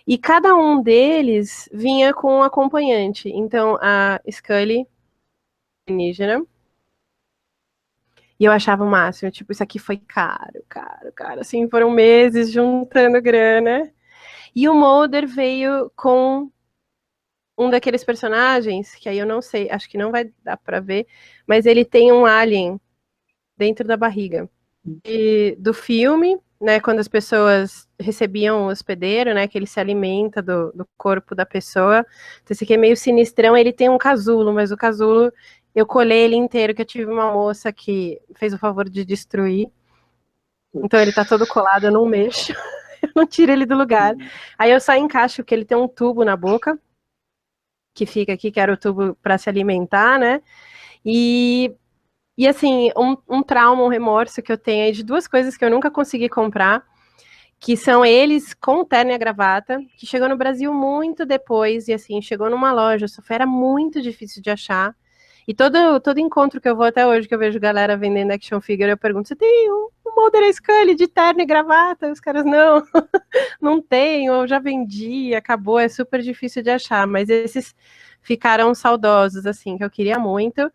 [SPEAKER 2] E cada um deles vinha com um acompanhante. Então a Scully, alienígena, e eu achava o máximo, tipo, isso aqui foi caro, caro, caro. Assim, foram meses juntando grana. E o Mulder veio com um daqueles personagens, que aí eu não sei, acho que não vai dar pra ver, mas ele tem um alien dentro da barriga. E, do filme, né, quando as pessoas recebiam o hospedeiro, né, que ele se alimenta do corpo da pessoa. Então, esse aqui é meio sinistrão, ele tem um casulo, mas o casulo, eu colei ele inteiro, que eu tive uma moça que fez o favor de destruir. Então ele tá todo colado, eu não mexo, eu não tiro ele do lugar. Aí eu só encaixo, porque ele tem um tubo na boca, que fica aqui, que era o tubo para se alimentar, né? E assim, um trauma, um remorso que eu tenho aí de duas coisas que eu nunca consegui comprar, que são eles com o terno e a gravata, que chegou no Brasil muito depois, e assim, chegou numa loja, só era muito difícil de achar. E todo encontro que eu vou até hoje, que eu vejo galera vendendo action figure, eu pergunto, você tem um Mulder e Scully de terno e gravata? E os caras, não, não tem, eu já vendi, acabou, é super difícil de achar, mas esses ficaram saudosos, assim, que eu queria muito.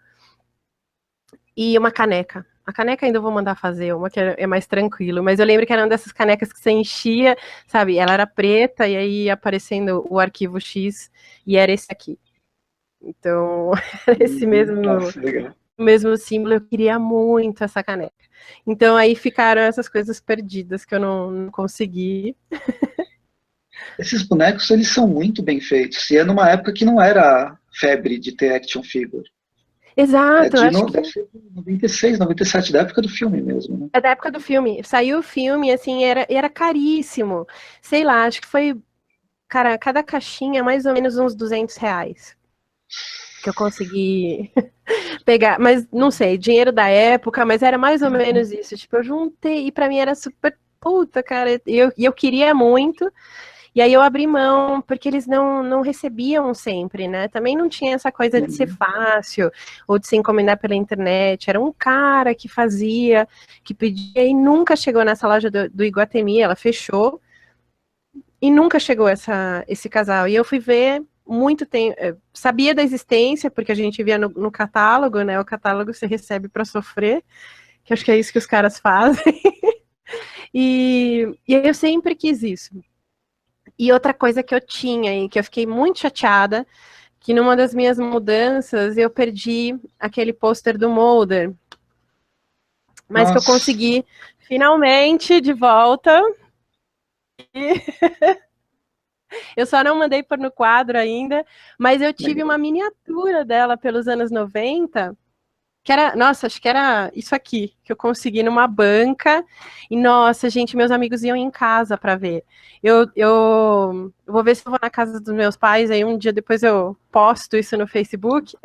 [SPEAKER 2] E uma caneca. A caneca ainda eu vou mandar fazer, uma que é mais tranquilo, mas eu lembro que era uma dessas canecas que você enchia, sabe? Ela era preta e aí ia aparecendo o arquivo X e era esse aqui. Então, era esse
[SPEAKER 1] Nossa, legal.
[SPEAKER 2] mesmo símbolo, eu queria muito essa caneca. Então aí ficaram essas coisas perdidas que eu não consegui.
[SPEAKER 1] Esses bonecos, eles são muito bem feitos. E é numa época que não era febre de ter action figure. É
[SPEAKER 2] Exato, eu acho que
[SPEAKER 1] deve ser de 96, 97, da época do filme mesmo, né?
[SPEAKER 2] é da época do filme. Saiu o filme, assim, era caríssimo. Sei lá, acho que foi, cara, cada caixinha mais ou menos uns R$ 200 que eu consegui pegar, mas não sei, dinheiro da época, mas era mais ou menos isso. Tipo, eu juntei e pra mim era super puta, cara. E eu queria muito. E aí eu abri mão, porque eles não recebiam sempre, né? Também não tinha essa coisa de ser fácil, ou de se encomendar pela internet. Era um cara que fazia, que pedia, e nunca chegou nessa loja do Iguatemi, ela fechou, e nunca chegou esse casal. E eu fui ver muito tempo, sabia da existência, porque a gente via no catálogo, né? O catálogo você recebe para sofrer, que acho que é isso que os caras fazem. E eu sempre quis isso. E outra coisa que eu tinha e que eu fiquei muito chateada, que numa das minhas mudanças eu perdi aquele pôster do Mulder, mas que eu
[SPEAKER 1] Nossa,
[SPEAKER 2] consegui finalmente de volta. Eu só não mandei pôr no quadro ainda, mas eu tive
[SPEAKER 1] legal.
[SPEAKER 2] uma miniatura dela pelos anos 90, que era, nossa, acho que era isso aqui, que eu consegui numa banca, e nossa, gente, meus amigos iam em casa para ver. Eu vou ver se eu vou na casa dos meus pais, aí um dia depois eu posto isso no Facebook.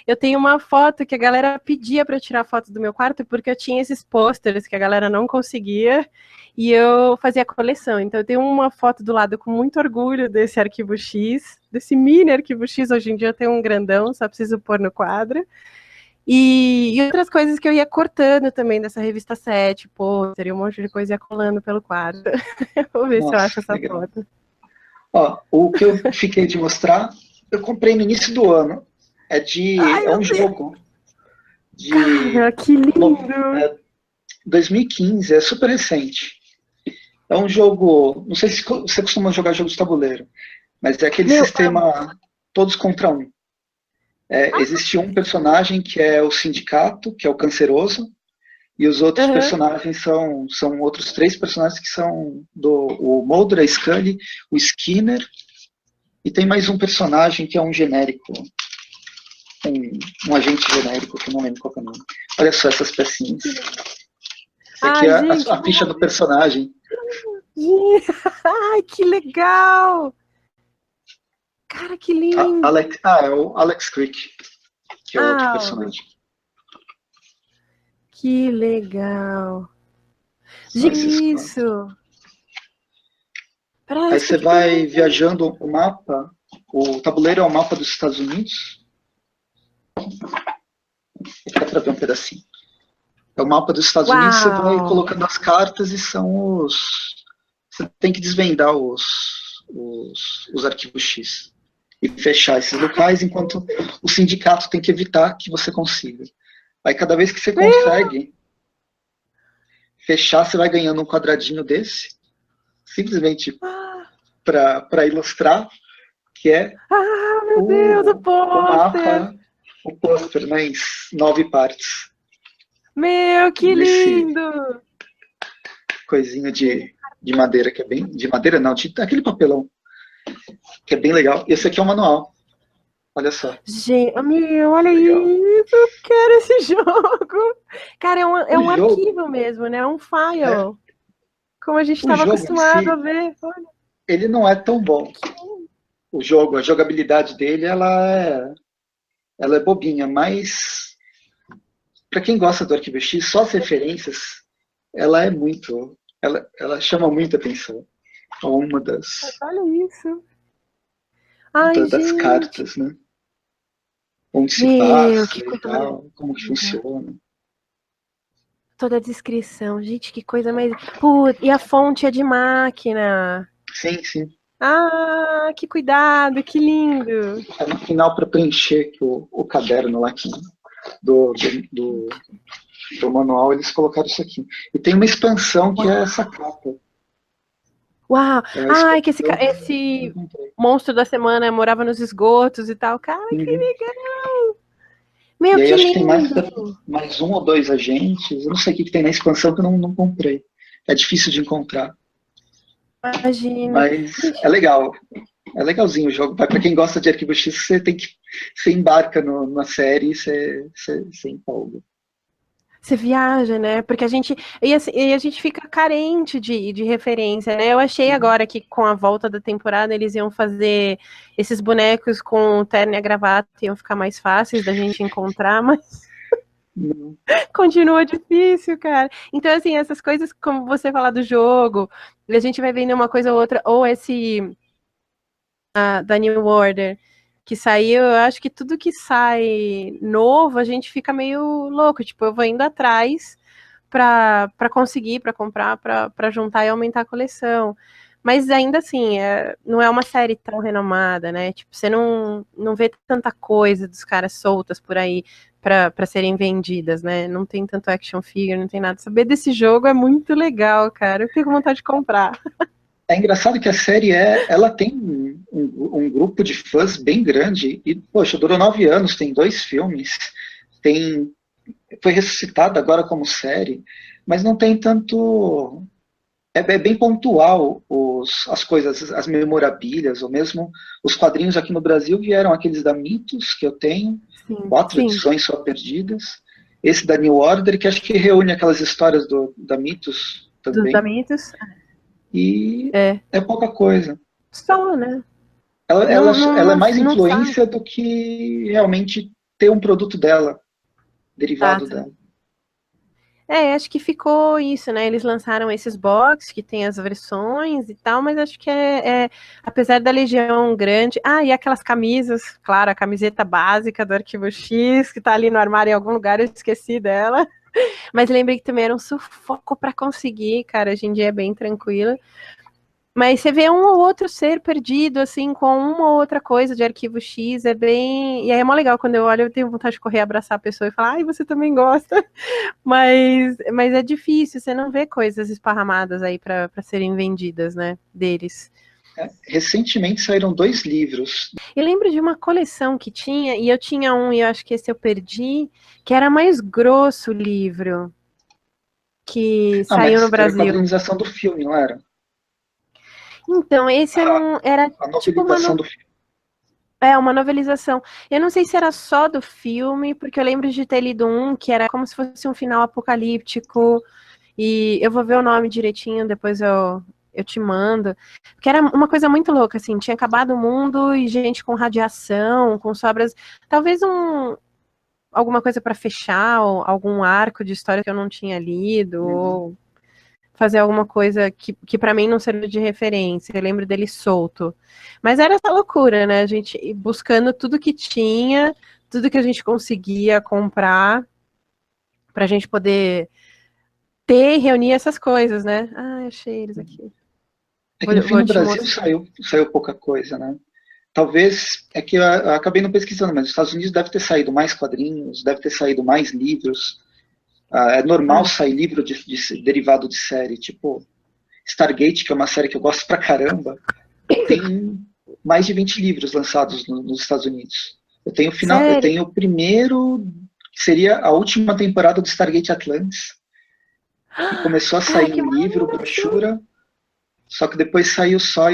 [SPEAKER 2] Eu tenho uma foto que a galera pedia para eu tirar foto do meu quarto, porque eu tinha esses pôsteres que a galera não conseguia, e eu fazia coleção. Então eu tenho uma foto do lado com muito orgulho desse arquivo X, desse mini arquivo X, hoje em dia eu tenho um grandão, só preciso pôr no quadro. E outras coisas que eu ia cortando também dessa revista 7, pôster e um monte de coisa ia colando pelo quadro. Vou ver se eu
[SPEAKER 1] Nossa,
[SPEAKER 2] acho essa
[SPEAKER 1] legal.
[SPEAKER 2] foto.
[SPEAKER 1] Ó, o que eu fiquei de mostrar, eu comprei no início do ano.
[SPEAKER 2] Ai,
[SPEAKER 1] É
[SPEAKER 2] meu
[SPEAKER 1] um
[SPEAKER 2] Deus.
[SPEAKER 1] jogo de
[SPEAKER 2] Cara, que lindo.
[SPEAKER 1] 2015, é super recente. É um jogo, não sei se você costuma jogar jogos de tabuleiro, mas é aquele
[SPEAKER 2] Meu,
[SPEAKER 1] sistema todos contra um. Existe um personagem que é o sindicato, que é o canceroso, e os outros
[SPEAKER 2] aham.
[SPEAKER 1] personagens são outros 3 personagens que são o Mulder, a Scully, o Skinner, e tem mais um personagem que é um genérico, um agente genérico, que eu não lembro qual é o nome. Olha só essas pecinhas. Essa aqui
[SPEAKER 2] Ai,
[SPEAKER 1] é
[SPEAKER 2] gente,
[SPEAKER 1] a ficha do personagem.
[SPEAKER 2] ai, que legal. Cara, que lindo.
[SPEAKER 1] É o Alex Crick, que é o outro
[SPEAKER 2] Ah,
[SPEAKER 1] personagem.
[SPEAKER 2] que legal.
[SPEAKER 1] São esses 4.
[SPEAKER 2] Isso.
[SPEAKER 1] Aí
[SPEAKER 2] Parece
[SPEAKER 1] você
[SPEAKER 2] que tem
[SPEAKER 1] vai
[SPEAKER 2] um.
[SPEAKER 1] viajando o mapa, o tabuleiro é o mapa dos Estados Unidos. Dá para ver um pedacinho. É o mapa dos Estados Unidos, você vai
[SPEAKER 2] Uau!
[SPEAKER 1] colocando as cartas e são os. Você tem que desvendar os arquivos X e fechar esses locais, enquanto o sindicato tem que evitar que você consiga. Aí cada vez que você
[SPEAKER 2] Meu,
[SPEAKER 1] consegue fechar, você vai ganhando um quadradinho desse, simplesmente para ilustrar, que é
[SPEAKER 2] meu Deus, o
[SPEAKER 1] o
[SPEAKER 2] pôster!
[SPEAKER 1] mapa, o pôster, né, em 9 partes.
[SPEAKER 2] Meu, que
[SPEAKER 1] Nesse
[SPEAKER 2] lindo!
[SPEAKER 1] coisinha de madeira, que é bem. De madeira não, de aquele papelão, que é bem legal. Esse aqui é o manual. Olha só.
[SPEAKER 2] Gente, meu, olha
[SPEAKER 1] Legal.
[SPEAKER 2] isso! Eu quero esse jogo! Cara, é
[SPEAKER 1] O
[SPEAKER 2] um
[SPEAKER 1] jogo,
[SPEAKER 2] arquivo mesmo, né? É um
[SPEAKER 1] é,
[SPEAKER 2] file. Como a gente
[SPEAKER 1] o
[SPEAKER 2] estava
[SPEAKER 1] jogo em
[SPEAKER 2] acostumado a
[SPEAKER 1] si,
[SPEAKER 2] ver. Olha
[SPEAKER 1] ele não é tão bom.
[SPEAKER 2] que.
[SPEAKER 1] O jogo, a jogabilidade dele, ela é bobinha, mas para quem gosta do Arquivo X, só as referências, ela é muito, ela chama muita atenção. É uma
[SPEAKER 2] Olha isso. Ai,
[SPEAKER 1] das
[SPEAKER 2] gente.
[SPEAKER 1] cartas, né? Onde se
[SPEAKER 2] Meu,
[SPEAKER 1] passa
[SPEAKER 2] que
[SPEAKER 1] e
[SPEAKER 2] coisa mais
[SPEAKER 1] tal, como que
[SPEAKER 2] linda.
[SPEAKER 1] funciona.
[SPEAKER 2] Toda a descrição. Gente, que coisa mais. Putz, e a fonte é de máquina.
[SPEAKER 1] Sim, sim.
[SPEAKER 2] Ah, que cuidado, que lindo.
[SPEAKER 1] É no final para preencher que o caderno lá do, do, do manual, eles colocaram isso aqui. E tem uma expansão que é essa capa.
[SPEAKER 2] Uau!
[SPEAKER 1] É a
[SPEAKER 2] Ai, que
[SPEAKER 1] expansão que eu
[SPEAKER 2] esse
[SPEAKER 1] encontrei.
[SPEAKER 2] monstro da semana morava nos esgotos e tal. Cara, que
[SPEAKER 1] Uhum.
[SPEAKER 2] legal!
[SPEAKER 1] E
[SPEAKER 2] Meu,
[SPEAKER 1] aí
[SPEAKER 2] que
[SPEAKER 1] acho que tem
[SPEAKER 2] lindo!
[SPEAKER 1] mais um ou 2 agentes. Eu não sei o que tem na expansão que eu não comprei. É difícil de encontrar.
[SPEAKER 2] Imagino.
[SPEAKER 1] Mas
[SPEAKER 2] Gente,
[SPEAKER 1] é legal. É legalzinho o jogo. Para quem gosta de Arquivo X, você embarca na série e você empolga.
[SPEAKER 2] você viaja, né? Porque a gente. E a gente fica carente de referência, né? Eu achei
[SPEAKER 1] Uhum.
[SPEAKER 2] agora que com a volta da temporada eles iam fazer esses bonecos com terno e a gravata, iam ficar mais fáceis da gente encontrar, mas
[SPEAKER 1] Não.
[SPEAKER 2] continua difícil, cara. Então, assim, essas coisas, como você falar do jogo, a gente vai vendo uma coisa ou outra, ou esse da New Order que saiu, eu acho que tudo que sai novo, a gente fica meio louco. Tipo, eu vou indo atrás para conseguir, para comprar, para juntar e aumentar a coleção. Mas ainda assim, não é uma série tão renomada, né? Tipo, você não vê tanta coisa dos caras soltas por aí para serem vendidas, né? Não tem tanto action figure, não tem nada. Saber desse jogo é muito legal, cara. Eu fico com vontade de comprar.
[SPEAKER 1] É engraçado que a série ela tem um grupo de fãs bem grande e, poxa, durou 9 anos, tem 2 filmes, tem, foi ressuscitada agora como série, mas não tem tanto. É bem pontual as coisas, as memorabilias, ou mesmo os quadrinhos aqui no Brasil vieram aqueles da Mitos, que eu tenho,
[SPEAKER 2] Sim,
[SPEAKER 1] 4
[SPEAKER 2] sim.
[SPEAKER 1] edições só perdidas. Esse da New Order, que acho que reúne aquelas histórias da Mitos
[SPEAKER 2] Dos
[SPEAKER 1] também.
[SPEAKER 2] Damitos.
[SPEAKER 1] E
[SPEAKER 2] É.
[SPEAKER 1] é pouca coisa.
[SPEAKER 2] Só, né?
[SPEAKER 1] Ela é mais
[SPEAKER 2] Não sai.
[SPEAKER 1] influência do que realmente ter um produto dela, derivado
[SPEAKER 2] Exato.
[SPEAKER 1] dela.
[SPEAKER 2] Acho que ficou isso, né? Eles lançaram esses box que tem as versões e tal, mas acho que apesar da Legião grande. Ah, e aquelas camisas, claro, a camiseta básica do Arquivo X, que tá ali no armário em algum lugar, eu esqueci dela. Mas lembrei que também era um sufoco para conseguir, cara. Hoje em dia é bem tranquilo. Mas você vê um ou outro ser perdido, assim, com uma ou outra coisa de arquivo X, é bem. E aí é mó legal quando eu olho, eu tenho vontade de correr, abraçar a pessoa e falar, ai, você também gosta. Mas é difícil, você não vê coisas esparramadas aí para serem vendidas, né, deles.
[SPEAKER 1] Recentemente saíram 2 livros.
[SPEAKER 2] Eu lembro de uma coleção que tinha, e eu tinha um, e eu acho que esse eu perdi, que era mais grosso o livro, que
[SPEAKER 1] Ah,
[SPEAKER 2] saiu no
[SPEAKER 1] mas era a
[SPEAKER 2] Brasil.
[SPEAKER 1] quadrinização do filme, não era?
[SPEAKER 2] Então, esse eu não. Era
[SPEAKER 1] A
[SPEAKER 2] tipo
[SPEAKER 1] novelização do filme.
[SPEAKER 2] uma novelização. Eu não sei se era só do filme, porque eu lembro de ter lido um que era como se fosse um final apocalíptico. E eu vou ver o nome direitinho, depois eu te mando. Porque era uma coisa muito louca, assim. Tinha acabado o mundo e gente com radiação, com sobras. Talvez alguma coisa para fechar, ou algum arco de história que eu não tinha lido, ou fazer alguma coisa que para mim não serviu de referência. Eu lembro dele solto. Mas era essa loucura, né? A gente ir buscando tudo que tinha, tudo que a gente conseguia comprar, pra gente poder ter e reunir essas coisas, né? Ah, achei eles aqui.
[SPEAKER 1] É que no fim
[SPEAKER 2] Vou
[SPEAKER 1] no
[SPEAKER 2] te
[SPEAKER 1] Brasil
[SPEAKER 2] mostrar.
[SPEAKER 1] saiu pouca coisa, né? Talvez, é que eu acabei não pesquisando, mas os Estados Unidos deve ter saído mais quadrinhos, deve ter saído mais livros. É normal
[SPEAKER 2] Ah,
[SPEAKER 1] sair livro derivado de série, tipo Stargate, que é uma série que eu gosto pra caramba, tem mais de 20 livros lançados nos Estados Unidos. Eu
[SPEAKER 2] sério?
[SPEAKER 1] tenho o primeiro, que seria a última temporada do Stargate Atlantis, que começou a
[SPEAKER 2] Cara,
[SPEAKER 1] sair
[SPEAKER 2] que
[SPEAKER 1] em livro,
[SPEAKER 2] massa!
[SPEAKER 1] brochura, só que depois saiu só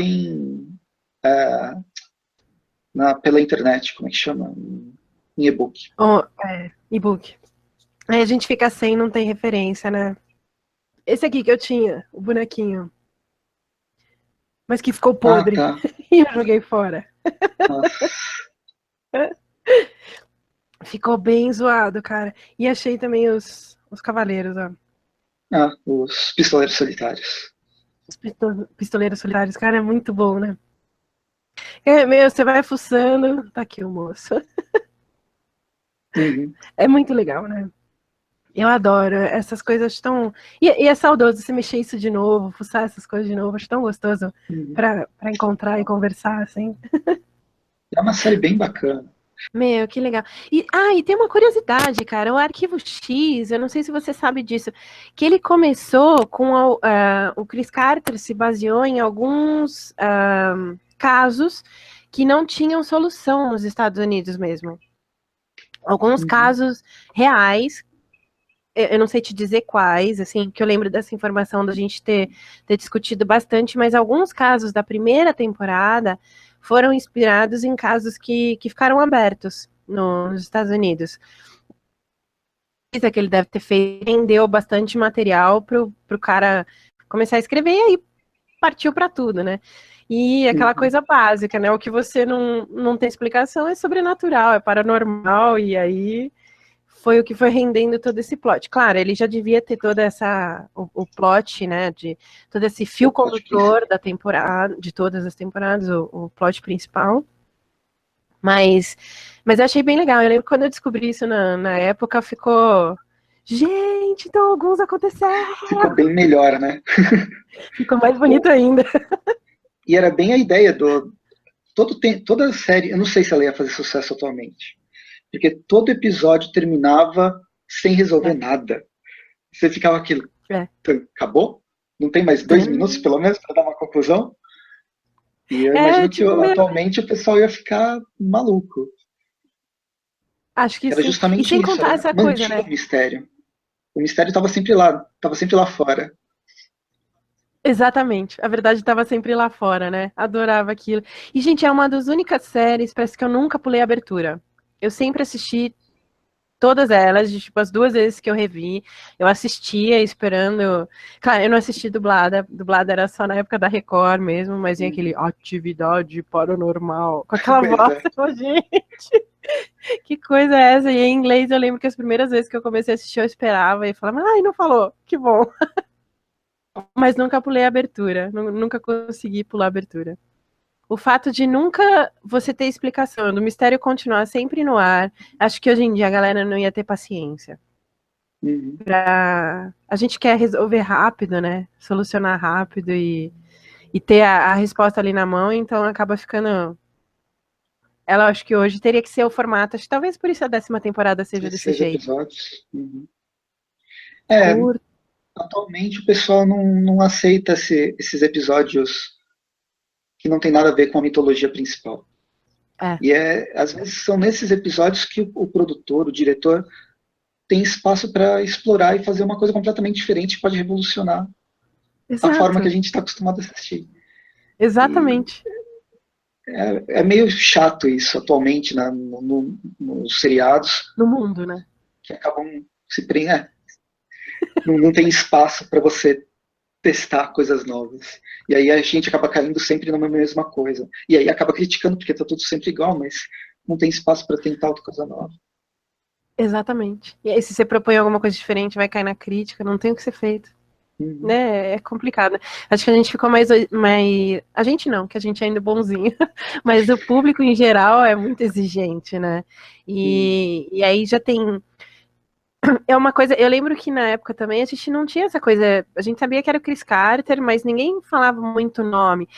[SPEAKER 1] pela internet, como é que chama? Em e-book.
[SPEAKER 2] Oh, e-book. Aí a gente fica sem, não tem referência, né? Esse aqui que eu tinha, o bonequinho, mas que ficou
[SPEAKER 1] Ah,
[SPEAKER 2] podre
[SPEAKER 1] tá.
[SPEAKER 2] e eu joguei fora.
[SPEAKER 1] Nossa.
[SPEAKER 2] Ficou bem zoado, cara. E achei também os cavaleiros, ó.
[SPEAKER 1] Ah, os Pistoleiros Solitários.
[SPEAKER 2] Os pistoleiros solitários, cara, é muito bom, né? É, meu, você vai fuçando, tá aqui o moço.
[SPEAKER 1] Uhum,
[SPEAKER 2] É muito legal, né? Eu adoro essas coisas tão. E é saudoso você mexer isso de novo, fuçar essas coisas de novo, acho tão gostoso
[SPEAKER 1] uhum.
[SPEAKER 2] pra encontrar e conversar, assim.
[SPEAKER 1] É uma série bem bacana.
[SPEAKER 2] Meu, que legal. E tem uma curiosidade, cara. O Arquivo X, eu não sei se você sabe disso, que ele começou com o Chris Carter se baseou em alguns casos que não tinham solução nos Estados Unidos mesmo. Alguns
[SPEAKER 1] Uhum.
[SPEAKER 2] casos reais, eu não sei te dizer quais, assim, que eu lembro dessa informação da gente ter discutido bastante, mas alguns casos da primeira temporada foram inspirados em casos que ficaram abertos nos Estados Unidos. Que ele deve ter feito, rendeu bastante material pro cara começar a escrever e aí partiu para tudo, né? E aquela
[SPEAKER 1] Uhum.
[SPEAKER 2] coisa básica, né? O que você não tem explicação é sobrenatural, é paranormal, e aí foi o que foi rendendo todo esse plot. Claro, ele já devia ter toda o plot, né, de todo esse fio
[SPEAKER 1] O plot
[SPEAKER 2] condutor
[SPEAKER 1] principal.
[SPEAKER 2] da temporada, de todas as temporadas, o plot principal. Mas, mas eu achei bem legal. Eu lembro que quando eu descobri isso na época, ficou. Gente, então alguns aconteceram.
[SPEAKER 1] Ficou bem melhor, né?
[SPEAKER 2] Ficou mais bonito
[SPEAKER 1] O,
[SPEAKER 2] ainda.
[SPEAKER 1] e era bem a ideia do. Toda a série, eu não sei se ela ia fazer sucesso atualmente, porque todo episódio terminava sem resolver
[SPEAKER 2] É,
[SPEAKER 1] nada. Você ficava aquilo,
[SPEAKER 2] é.
[SPEAKER 1] acabou? Não tem mais 2 minutos, pelo menos, para dar uma conclusão? E eu
[SPEAKER 2] É,
[SPEAKER 1] imagino que
[SPEAKER 2] tipo, meu,
[SPEAKER 1] atualmente o pessoal ia ficar maluco.
[SPEAKER 2] acho que
[SPEAKER 1] Era
[SPEAKER 2] sim. E
[SPEAKER 1] justamente
[SPEAKER 2] sem
[SPEAKER 1] isso,
[SPEAKER 2] contar
[SPEAKER 1] era
[SPEAKER 2] essa coisa,
[SPEAKER 1] mantinha
[SPEAKER 2] né?
[SPEAKER 1] o mistério. O mistério estava sempre lá fora.
[SPEAKER 2] Exatamente. A verdade estava sempre lá fora, né? Adorava aquilo. E, gente, é uma das únicas séries, parece que eu nunca pulei a abertura. Eu sempre assisti todas elas, de, tipo, as 2 vezes que eu revi, eu assistia esperando. Claro, eu não assisti dublada, dublada era só na época da Record mesmo, mas vinha aquele
[SPEAKER 1] Uhum.
[SPEAKER 2] atividade paranormal, com aquela
[SPEAKER 1] Pois
[SPEAKER 2] voz,
[SPEAKER 1] é.
[SPEAKER 2] eu falava, gente, que coisa é essa? E em inglês eu lembro que as primeiras vezes que eu comecei a assistir eu esperava e falava, ai, não falou, que bom. Mas nunca pulei a abertura, nunca consegui pular a abertura. O fato de nunca você ter explicação, do mistério continuar sempre no ar, acho que hoje em dia a galera não ia ter paciência.
[SPEAKER 1] Uhum.
[SPEAKER 2] A gente quer resolver rápido, né? Solucionar rápido e e ter a resposta ali na mão, então acaba ficando... Ela acho que hoje teria que ser o formato, acho que talvez por isso a 10ª temporada seja desse
[SPEAKER 1] 16
[SPEAKER 2] jeito.
[SPEAKER 1] episódios. É,
[SPEAKER 2] Curto.
[SPEAKER 1] atualmente o pessoal não aceita esses episódios que não tem nada a ver com a mitologia principal.
[SPEAKER 2] É.
[SPEAKER 1] E às vezes são nesses episódios que o produtor, o diretor, tem espaço para explorar e fazer uma coisa completamente diferente que pode revolucionar a forma que a
[SPEAKER 2] Exato.
[SPEAKER 1] gente está acostumado a assistir.
[SPEAKER 2] Exatamente.
[SPEAKER 1] É meio chato isso atualmente nos seriados,
[SPEAKER 2] No mundo, né?
[SPEAKER 1] que acabam se prendendo. Não tem espaço para você testar coisas novas. E aí a gente acaba caindo sempre numa mesma coisa. E aí acaba criticando porque tá tudo sempre igual, mas não tem espaço para tentar outra coisa nova.
[SPEAKER 2] Exatamente. E aí, se você propõe alguma coisa diferente, vai cair na crítica, não tem o que ser feito. Né? É complicado. Acho que a gente ficou mais. A gente não, que a gente é ainda bonzinho. Mas o público em geral é muito exigente, né? E aí já tem. É uma coisa, eu lembro que na época também a gente não tinha essa coisa, a gente sabia que era o Chris Carter, mas ninguém falava muito o nome.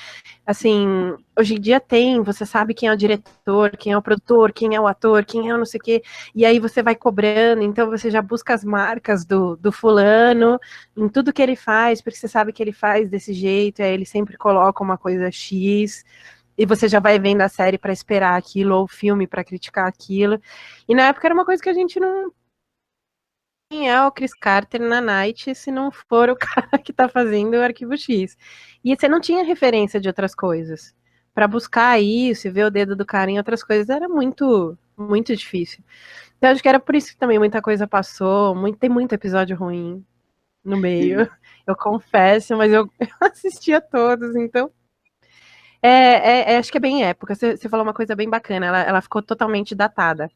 [SPEAKER 2] Assim, hoje em dia tem, você sabe quem é o diretor, quem é o produtor, quem é o ator, quem é o não sei o quê, e aí você vai cobrando, então você já busca as marcas do fulano em tudo que ele faz, porque você sabe que ele faz desse jeito, aí ele sempre coloca uma coisa X, e você já vai vendo a série para esperar aquilo, ou o filme para criticar aquilo. E na época era uma coisa que a gente não. Quem é o Chris Carter na Night se não for o cara que tá fazendo o Arquivo X? E você não tinha referência de outras coisas. Para buscar isso e ver o dedo do cara em outras coisas era muito, muito difícil. Então acho que era por isso que também muita coisa passou, tem muito episódio ruim no meio. Eu confesso, mas eu assistia todos, então. Acho que é bem época. Você falou uma coisa bem bacana, ela ficou totalmente datada.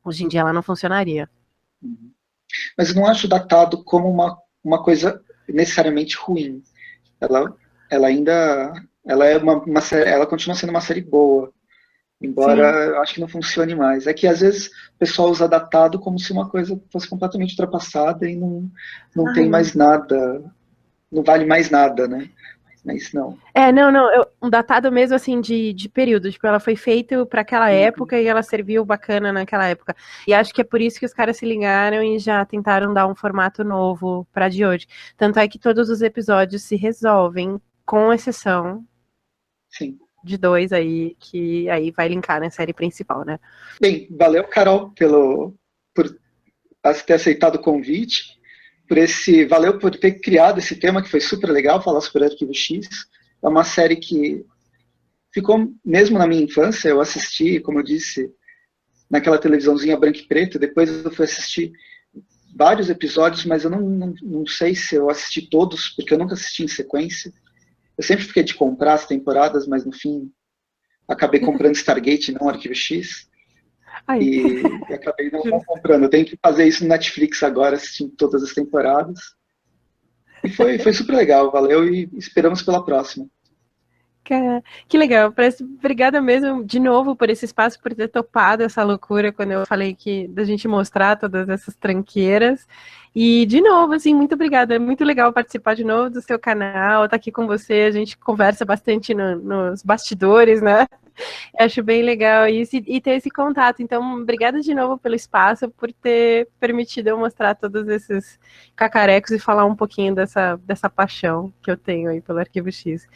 [SPEAKER 2] Hoje em dia ela não funcionaria.
[SPEAKER 1] Mas eu não acho datado como uma coisa necessariamente ruim. Ela ainda ela é uma série, ela continua sendo uma série boa, embora
[SPEAKER 2] Sim.
[SPEAKER 1] eu acho que não funcione mais. É que às vezes o pessoal usa datado como se uma coisa fosse completamente ultrapassada e não tem mais nada, não vale mais nada, né? Mas não.
[SPEAKER 2] Um datado mesmo assim de período, tipo, ela foi feita para aquela época e ela serviu bacana naquela época. E acho que é por isso que os caras se ligaram e já tentaram dar um formato novo para de hoje. Tanto é que todos os episódios se resolvem, com exceção
[SPEAKER 1] Sim.
[SPEAKER 2] de 2 aí, que aí vai linkar na série principal, né?
[SPEAKER 1] Bem, valeu, Carol, por ter aceitado o convite, valeu por ter criado esse tema que foi super legal, falar sobre Arquivo X. É uma série que ficou mesmo na minha infância, eu assisti, como eu disse, naquela televisãozinha branca e preta, depois eu fui assistir vários episódios, mas eu não sei se eu assisti todos, porque eu nunca assisti em sequência. Eu sempre fiquei de comprar as temporadas, mas no fim acabei comprando Stargate, não Arquivo X. E acabei não comprando. Eu tenho que fazer isso no Netflix agora, assistindo todas as temporadas. E foi super legal, valeu e esperamos pela próxima.
[SPEAKER 2] Que legal, obrigada mesmo de novo por esse espaço, por ter topado essa loucura quando eu falei da gente mostrar todas essas tranqueiras. E de novo, assim, muito obrigada, é muito legal participar de novo do seu canal, estar aqui com você, a gente conversa bastante nos bastidores, né? Acho bem legal isso e ter esse contato. Então, obrigada de novo pelo espaço, por ter permitido eu mostrar todos esses cacarecos e falar um pouquinho dessa paixão que eu tenho aí pelo Arquivo X.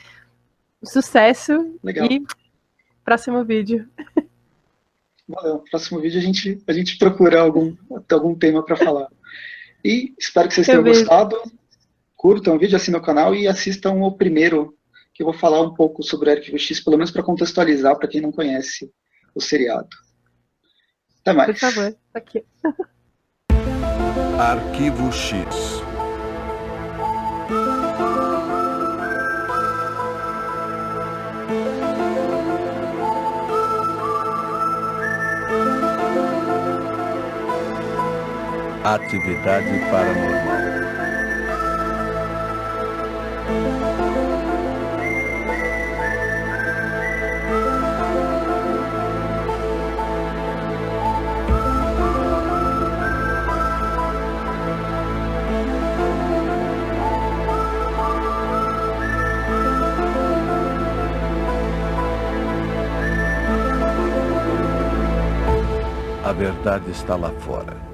[SPEAKER 2] Sucesso.
[SPEAKER 1] Legal.
[SPEAKER 2] E próximo vídeo.
[SPEAKER 1] Valeu. No próximo vídeo a gente procura algum tema para falar. E espero que vocês tenham gostado. Curtam o vídeo, assinem o canal e assistam o primeiro, que eu vou falar um pouco sobre o Arquivo X, pelo menos para contextualizar para quem não conhece o seriado. Até mais.
[SPEAKER 2] Por favor, aqui.
[SPEAKER 3] Arquivo X. Atividade paranormal. A verdade está lá fora.